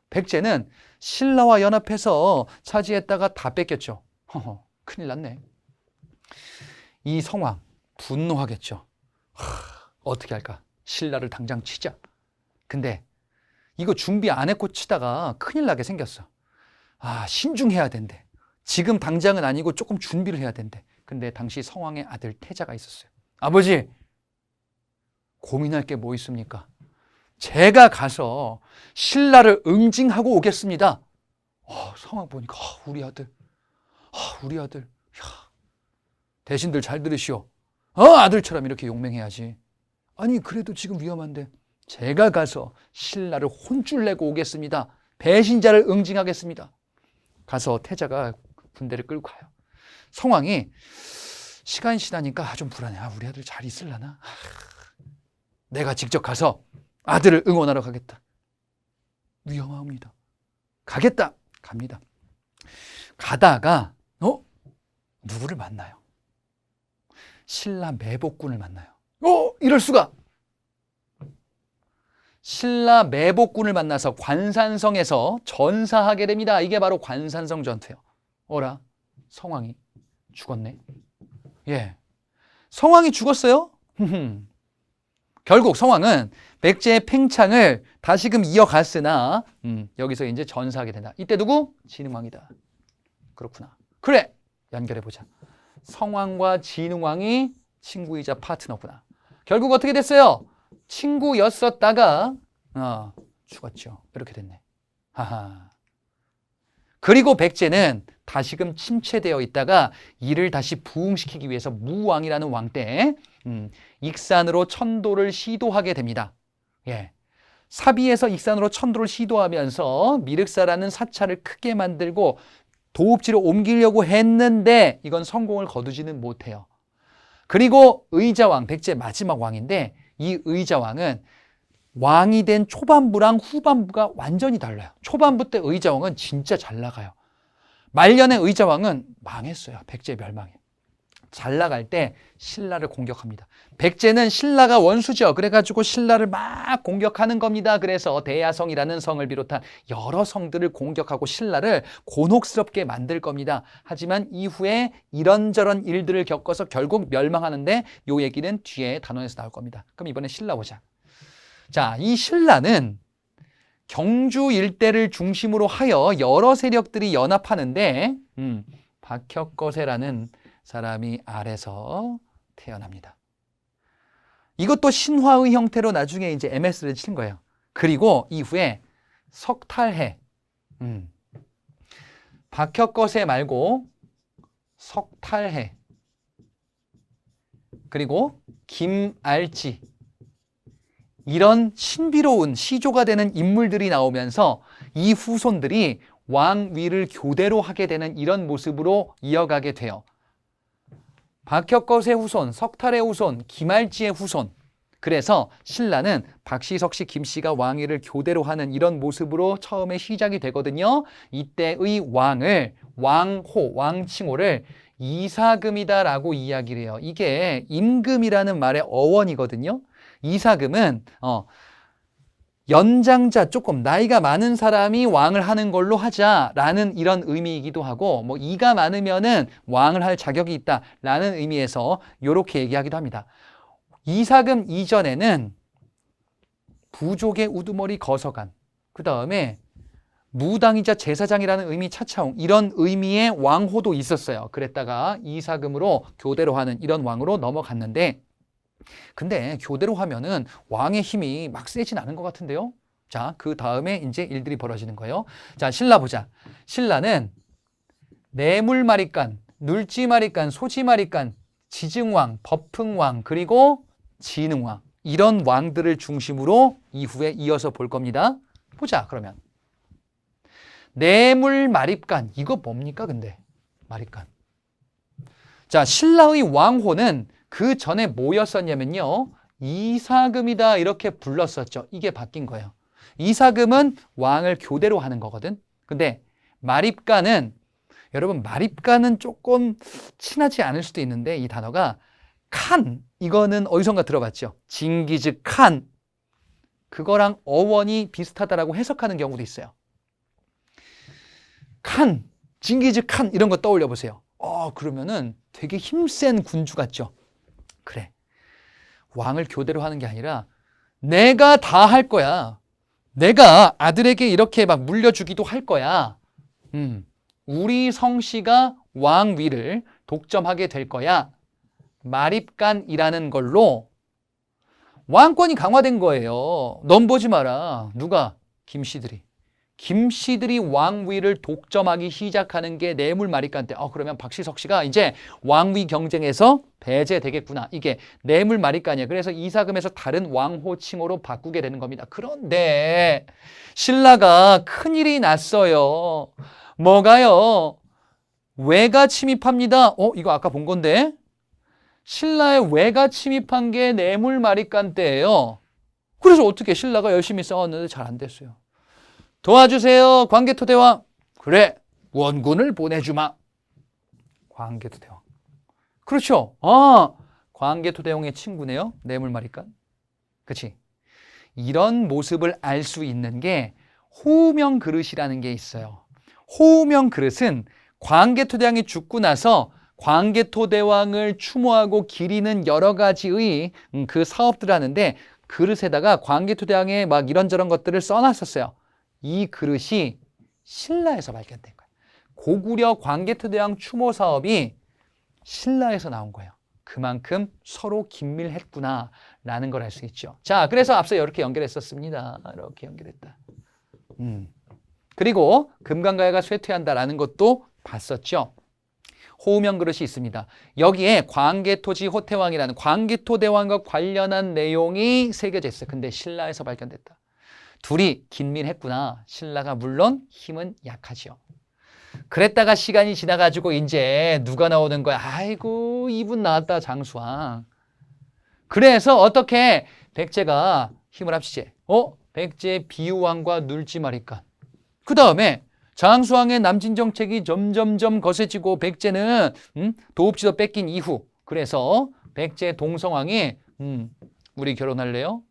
백제는 신라와 연합해서 차지했다가 다 뺏겼죠. 큰일 났네. 이 성왕 분노하겠죠. 어떻게 할까? 신라를 당장 치자. 근데 이거 준비 안 했고 치다가 큰일 나게 생겼어. 신중해야 된대. 지금 당장은 아니고 조금 준비를 해야 된대. 근데 당시 성왕의 아들 태자가 있었어요. 아버지, 고민할 게 뭐 있습니까? 제가 가서 신라를 응징하고 오겠습니다. 성왕 보니까 우리 아들, 대신들 잘 들으시오. 아들처럼 이렇게 용맹해야지. 아니, 그래도 지금 위험한데 제가 가서 신라를 혼쭐 내고 오겠습니다. 배신자를 응징하겠습니다. 가서 태자가 군대를 끌고 가요. 성왕이 시간이 지나니까 좀 불안해. 우리 아들 잘 있을라나? 내가 직접 가서 아들을 응원하러 가겠다. 위험합니다. 가겠다. 갑니다. 가다가 누구를 만나요? 신라 매복군을 만나요. 이럴 수가! 신라 매복군을 만나서 관산성에서 전사하게 됩니다. 이게 바로 관산성 전투예요. 어라, 성왕이 죽었네. 예, 성왕이 죽었어요. 결국 성왕은 백제의 팽창을 다시금 이어갔으나 여기서 이제 전사하게 된다. 이때 누구? 진흥왕이다. 그렇구나. 그래, 연결해보자. 성왕과 진흥왕이 친구이자 파트너구나. 결국 어떻게 됐어요? 친구였었다가 죽었죠. 이렇게 됐네. 그리고 백제는 다시금 침체되어 있다가 이를 다시 부흥시키기 위해서 무왕이라는 왕 때 익산으로 천도를 시도하게 됩니다. 예, 사비에서 익산으로 천도를 시도하면서 미륵사라는 사찰을 크게 만들고 도읍지로 옮기려고 했는데 이건 성공을 거두지는 못해요. 그리고 의자왕, 백제 마지막 왕인데 이 의자왕은 왕이 된 초반부랑 후반부가 완전히 달라요. 초반부 때 의자왕은 진짜 잘 나가요. 말년에 의자왕은 망했어요. 백제 멸망해. 잘 나갈 때 신라를 공격합니다. 백제는 신라가 원수죠. 그래가지고 신라를 막 공격하는 겁니다. 그래서 대야성이라는 성을 비롯한 여러 성들을 공격하고 신라를 곤혹스럽게 만들 겁니다. 하지만 이후에 이런저런 일들을 겪어서 결국 멸망하는데 이 얘기는 뒤에 단원에서 나올 겁니다. 그럼 이번에 신라 보자. 자, 이 신라는 경주 일대를 중심으로 하여 여러 세력들이 연합하는데 박혁거세라는 사람이 아래서 태어납니다. 이것도 신화의 형태로 나중에 이제 MS를 친 거예요. 그리고 이후에 석탈해, 박혁거세 말고 석탈해, 그리고 김알지, 이런 신비로운 시조가 되는 인물들이 나오면서 이 후손들이 왕위를 교대로 하게 되는 이런 모습으로 이어가게 돼요. 박혁거세 후손, 석탈의 후손, 김알지의 후손. 그래서 신라는 박씨석씨 김씨가 왕위를 교대로 하는 이런 모습으로 처음에 시작이 되거든요. 이때의 왕을 왕호, 왕칭호를 이사금이다라고 이야기를 해요. 이게 임금이라는 말의 어원이거든요. 이사금은 연장자, 조금 나이가 많은 사람이 왕을 하는 걸로 하자라는 이런 의미이기도 하고, 뭐 이가 많으면은 왕을 할 자격이 있다라는 의미에서 이렇게 얘기하기도 합니다. 이사금 이전에는 부족의 우두머리 거서간, 그 다음에 무당이자 제사장이라는 의미 차차옹, 이런 의미의 왕호도 있었어요. 그랬다가 이사금으로 교대로 하는 이런 왕으로 넘어갔는데, 근데 교대로 하면은 왕의 힘이 막 세진 않은 것 같은데요. 자, 그 다음에 이제 일들이 벌어지는 거예요. 자, 신라 보자. 신라는 뇌물마리간, 눌지마리간, 소지마리간, 지증왕, 법흥왕, 그리고 진흥왕, 이런 왕들을 중심으로 이후에 이어서 볼 겁니다. 보자, 그러면. 뇌물마립간, 이거 뭡니까 근데? 마립간. 자, 신라의 왕호는 그 전에 뭐였었냐면요, 이사금이다 이렇게 불렀었죠. 이게 바뀐 거예요. 이사금은 왕을 교대로 하는 거거든. 근데 마립간은, 여러분 마립간은 조금 친하지 않을 수도 있는데, 이 단어가 칸, 이거는 어디선가 들어봤죠. 징기즈 칸, 그거랑 어원이 비슷하다라고 해석하는 경우도 있어요. 칸, 징기즈 칸 이런 거 떠올려 보세요. 그러면은 되게 힘센 군주 같죠. 그래, 왕을 교대로 하는 게 아니라 내가 다 할 거야. 내가 아들에게 이렇게 막 물려주기도 할 거야. 우리 성씨가 왕위를 독점하게 될 거야. 마립간이라는 걸로 왕권이 강화된 거예요. 넘보지 마라. 누가? 김씨들이. 김씨들이 왕위를 독점하기 시작하는 게 뇌물마립간 때, 그러면 박씨석씨가 이제 왕위 경쟁에서 배제되겠구나. 이게 뇌물마립간이에요. 그래서 이사금에서 다른 왕호 칭호로 바꾸게 되는 겁니다. 그런데 신라가 큰일이 났어요. 뭐가요? 외가 침입합니다. 이거 아까 본 건데, 신라의 외가 침입한 게 뇌물마립간 때예요. 그래서 어떻게 신라가 열심히 싸웠는데 잘 안 됐어요. 도와주세요, 광개토대왕. 그래, 원군을 보내주마. 광개토대왕. 그렇죠. 광개토대왕의 친구네요. 뇌물마립간. 그치? 이런 모습을 알 수 있는 게 호우명 그릇이라는 게 있어요. 호우명 그릇은 광개토대왕이 죽고 나서 광개토대왕을 추모하고 기리는 여러 가지의 그 사업들을 하는데, 그릇에다가 광개토대왕의 막 이런저런 것들을 써놨었어요. 이 그릇이 신라에서 발견된 거예요. 고구려 광개토대왕 추모 사업이 신라에서 나온 거예요. 그만큼 서로 긴밀했구나라는 걸 알 수 있죠. 자, 그래서 앞서 이렇게 연결했었습니다. 이렇게 연결했다. 그리고 금강가야가 쇠퇴한다라는 것도 봤었죠. 호우명 그릇이 있습니다. 여기에 광개토지 호태왕이라는 광개토대왕과 관련한 내용이 새겨져 있어요. 근데 신라에서 발견됐다. 둘이 긴밀했구나. 신라가 물론 힘은 약하죠. 그랬다가 시간이 지나가지고 이제 누가 나오는 거야? 아이고, 이분 나왔다, 장수왕. 그래서 어떻게 백제가 힘을 합치지? 백제 비우왕과 눌지마립간. 그 다음에 장수왕의 남진 정책이 점점점 거세지고 백제는 도읍지도 뺏긴 이후, 그래서 백제 동성왕이 우리 결혼할래요?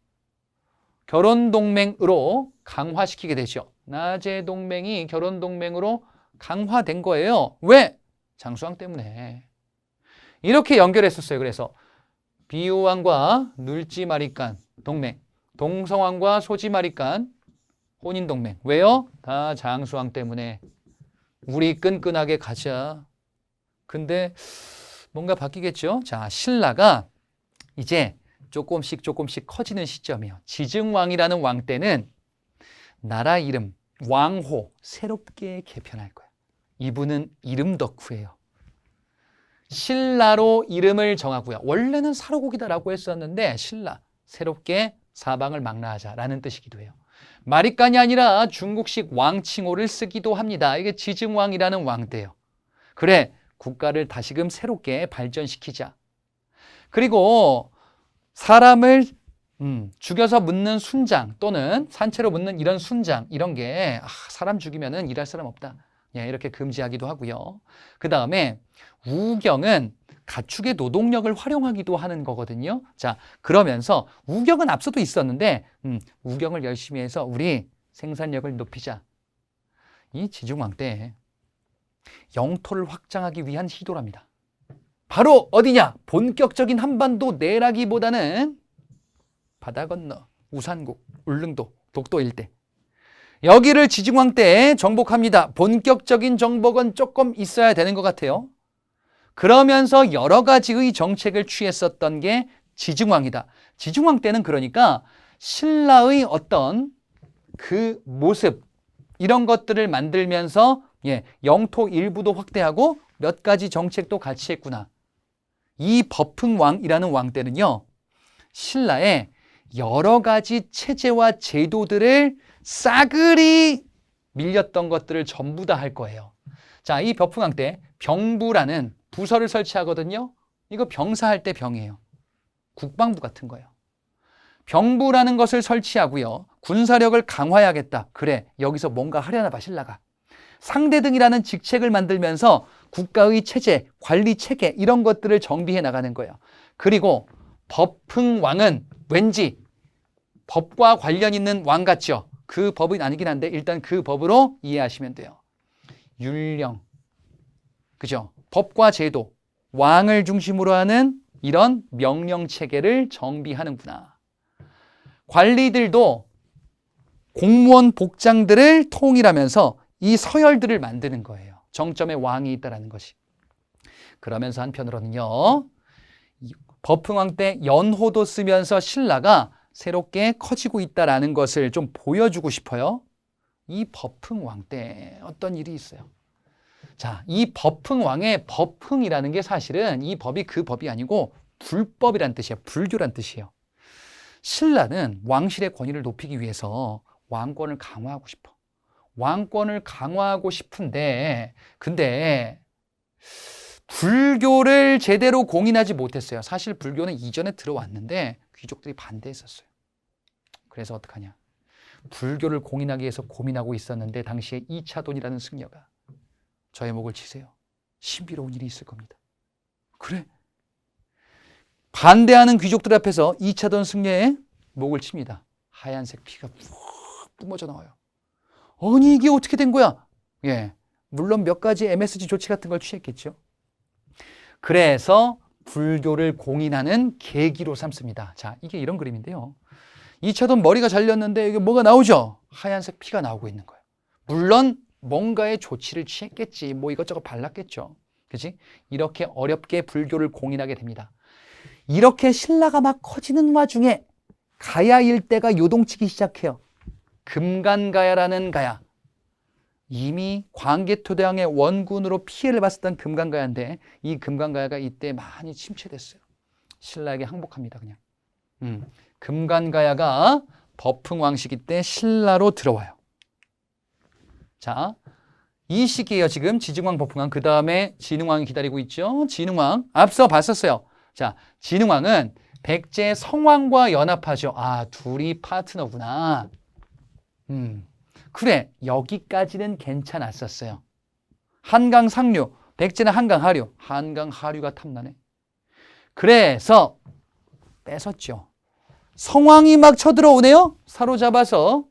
결혼동맹으로 강화시키게 되죠. 나제 동맹이 결혼동맹으로 강화된 거예요. 왜? 장수왕 때문에. 이렇게 연결했었어요. 그래서 비우왕과 눌지마립간 동맹, 동성왕과 소지마립간 혼인동맹. 왜요? 다 장수왕 때문에. 우리 끈끈하게 가자. 근데 뭔가 바뀌겠죠? 자, 신라가 이제 조금씩 커지는 시점이에요. 지증왕이라는 왕 때는 나라 이름 왕호 새롭게 개편할 거예요. 이분은 이름 덕후예요. 신라로 이름을 정하고요. 원래는 사로국이다라고 했었는데 신라 새롭게 사방을 망라하자라는 뜻이기도 해요. 마리깐이 아니라 중국식 왕칭호를 쓰기도 합니다. 이게 지증왕이라는 왕 때예요. 그래, 국가를 다시금 새롭게 발전시키자. 그리고 사람을 죽여서 묻는 순장 또는 산채로 묻는 이런 순장 이런 게 사람 죽이면은 일할 사람 없다. 예, 이렇게 금지하기도 하고요. 그 다음에 우경은 가축의 노동력을 활용하기도 하는 거거든요. 자, 그러면서 우경은 앞서도 있었는데 우경을 열심히 해서 우리 생산력을 높이자. 이 지중왕 때 영토를 확장하기 위한 시도랍니다. 바로 어디냐? 본격적인 한반도 내라기보다는 바다 건너 우산국, 울릉도, 독도 일대 여기를 지중왕 때 정복합니다. 본격적인 정복은 조금 있어야 되는 것 같아요. 그러면서 여러 가지의 정책을 취했었던 게 지증왕이다. 지증왕 때는 그러니까 신라의 어떤 그 모습 이런 것들을 만들면서 영토 일부도 확대하고 몇 가지 정책도 같이 했구나. 이 버풍왕이라는 왕 때는요. 신라의 여러 가지 체제와 제도들을 싸그리 밀렸던 것들을 전부 다 할 거예요. 자, 이 버풍왕 때 병부라는 부서를 설치하거든요. 이거 병사할 때 병이에요. 국방부 같은 거예요. 병부라는 것을 설치하고요. 군사력을 강화해야겠다. 그래, 여기서 뭔가 하려나 봐, 신라가. 상대등이라는 직책을 만들면서 국가의 체제, 관리 체계 이런 것들을 정비해 나가는 거예요. 그리고 버풍왕은 왠지 법과 관련 있는 왕 같죠? 그 법은 아니긴 한데 일단 그 법으로 이해하시면 돼요. 율령, 그죠? 법과 제도, 왕을 중심으로 하는 이런 명령 체계를 정비하는구나. 관리들도 공무원 복장들을 통일하면서 이 서열들을 만드는 거예요. 정점에 왕이 있다는 것이. 그러면서 한편으로는요. 버풍왕 때 연호도 쓰면서 신라가 새롭게 커지고 있다는 것을 좀 보여주고 싶어요. 이 버풍왕 때 어떤 일이 있어요. 자, 이 버풍왕의 버풍이라는 게 사실은 이 법이 그 법이 아니고 불법이란 뜻이에요. 불교란 뜻이에요. 신라는 왕실의 권위를 높이기 위해서 왕권을 강화하고 싶어. 왕권을 강화하고 싶은데 근데 불교를 제대로 공인하지 못했어요. 사실 불교는 이전에 들어왔는데 귀족들이 반대했었어요. 그래서 어떡하냐. 불교를 공인하기 위해서 고민하고 있었는데 당시에 이차돈이라는 승려가 저의 목을 치세요. 신비로운 일이 있을 겁니다. 그래. 반대하는 귀족들 앞에서 이차돈 승려의 목을 칩니다. 하얀색 피가 푹 뿜어져 나와요. 아니 이게 어떻게 된 거야? 예, 물론 몇 가지 MSG 조치 같은 걸 취했겠죠. 그래서 불교를 공인하는 계기로 삼습니다. 자, 이게 이런 그림인데요. 이차돈 머리가 잘렸는데 이게 뭐가 나오죠? 하얀색 피가 나오고 있는 거예요. 물론 뭔가의 조치를 취했겠지. 뭐 이것저것 발랐겠죠. 그치? 이렇게 어렵게 불교를 공인하게 됩니다. 이렇게 신라가 막 커지는 와중에 가야 일대가 요동치기 시작해요. 금간가야라는 가야. 이미 광개토대왕의 원군으로 피해를 봤었던 금간가야인데 이 금간가야가 이때 많이 침체됐어요. 신라에게 항복합니다. 그냥. 금간가야가 버풍왕 시기 때 신라로 들어와요. 자, 이 시기에요. 지금 지증왕, 버풍왕. 그 다음에 진흥왕이 기다리고 있죠. 진흥왕. 앞서 봤었어요. 자, 진흥왕은 백제 성왕과 연합하죠. 아, 둘이 파트너구나. 그래, 여기까지는 괜찮았었어요. 한강 상류, 백제는 한강 하류. 한강 하류가 탐나네. 그래서 뺏었죠. 성왕이 막 쳐들어오네요. 사로잡아서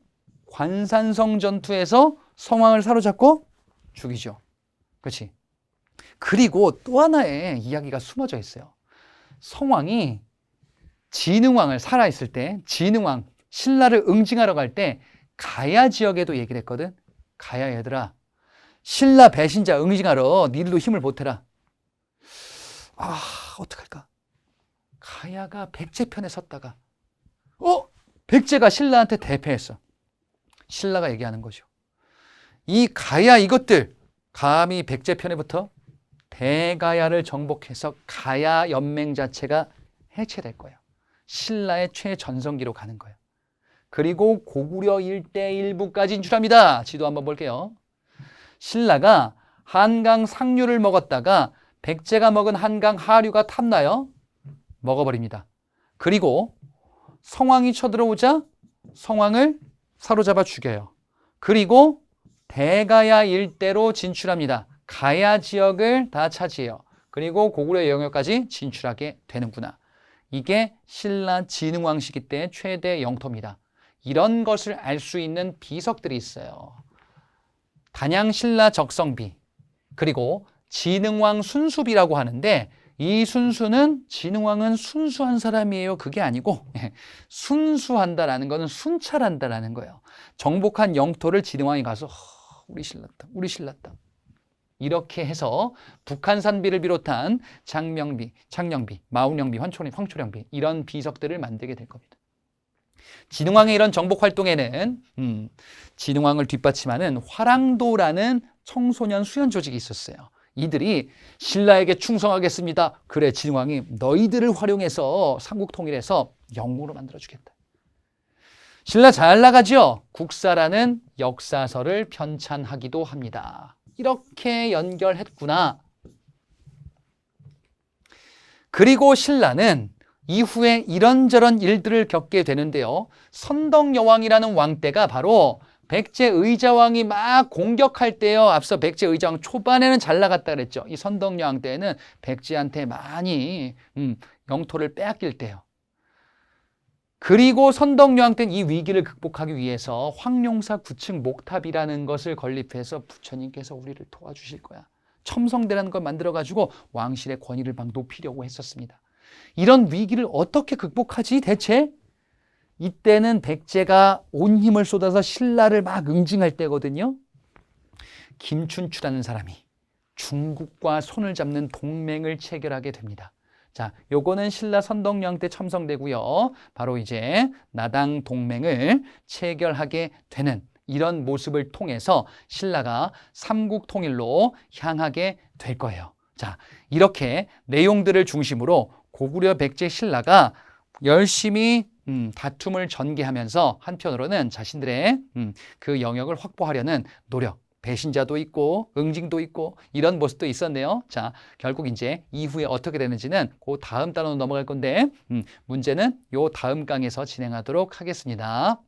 관산성 전투에서 성왕을 사로잡고 죽이죠. 그렇지? 그리고 또 하나의 이야기가 숨어져 있어요. 성왕이 진흥왕을 살아있을 때 진흥왕 신라를 응징하러 갈 때 가야 지역에도 얘기를 했거든. 가야 얘들아, 신라 배신자 응징하러 니들도 힘을 보태라. 아, 어떡할까? 가야가 백제 편에 섰다가 백제가 신라한테 대패했어. 신라가 얘기하는 거죠. 이 가야 이것들 감히 백제 편에 붙어 대가야를 정복해서 가야 연맹 자체가 해체될 거예요. 신라의 최전성기로 가는 거예요. 그리고 고구려 일대 일부까지 진출합니다. 지도 한번 볼게요. 신라가 한강 상류를 먹었다가 백제가 먹은 한강 하류가 탐나요. 먹어버립니다. 그리고 성왕이 쳐들어오자 성왕을 사로잡아 죽여요. 그리고 대가야 일대로 진출합니다. 가야 지역을 다 차지해요. 그리고 고구려 영역까지 진출하게 되는구나. 이게 신라 진흥왕 시기 때 최대 영토입니다. 이런 것을 알 수 있는 비석들이 있어요. 단양 신라 적성비, 그리고 진흥왕 순수비라고 하는데, 이 순수는 진흥왕은 순수한 사람이에요. 그게 아니고 순수한다라는 거는 순찰한다라는 거예요. 정복한 영토를 진흥왕이 가서 우리 신랐다, 우리 신랐다. 이렇게 해서 북한산비를 비롯한 장명비, 창녕비, 마운영비, 황초령비 이런 비석들을 만들게 될 겁니다. 진흥왕의 이런 정복 활동에는 진흥왕을 뒷받침하는 화랑도라는 청소년 수련 조직이 있었어요. 이들이 신라에게 충성하겠습니다. 그래, 진흥왕이 너희들을 활용해서 삼국 통일해서 영웅으로 만들어주겠다. 신라 잘 나가죠? 국사라는 역사서를 편찬하기도 합니다. 이렇게 연결했구나. 그리고 신라는 이후에 이런저런 일들을 겪게 되는데요. 선덕여왕이라는 왕 때가 바로 백제 의자왕이 막 공격할 때요. 앞서 백제 의자왕 초반에는 잘 나갔다 그랬죠. 이 선덕여왕 때는 백제한테 많이 영토를 빼앗길 때요. 그리고 선덕여왕 때는 이 위기를 극복하기 위해서 황룡사 9층 목탑이라는 것을 건립해서 부처님께서 우리를 도와주실 거야. 첨성대라는 걸 만들어가지고 왕실의 권위를 막 높이려고 했었습니다. 이런 위기를 어떻게 극복하지 대체? 이때는 백제가 온 힘을 쏟아서 신라를 막 응징할 때거든요. 김춘추라는 사람이 중국과 손을 잡는 동맹을 체결하게 됩니다. 자, 요거는 신라 선덕여왕 때 첨성되고요. 바로 이제 나당 동맹을 체결하게 되는 이런 모습을 통해서 신라가 삼국 통일로 향하게 될 거예요. 자, 이렇게 내용들을 중심으로 고구려 백제 신라가 열심히 다툼을 전개하면서 한편으로는 자신들의 그 영역을 확보하려는 노력, 배신자도 있고 응징도 있고 이런 모습도 있었네요. 자, 결국 이제 이후에 어떻게 되는지는 그 다음 단원으로 넘어갈 건데 문제는 요 다음 강에서 진행하도록 하겠습니다.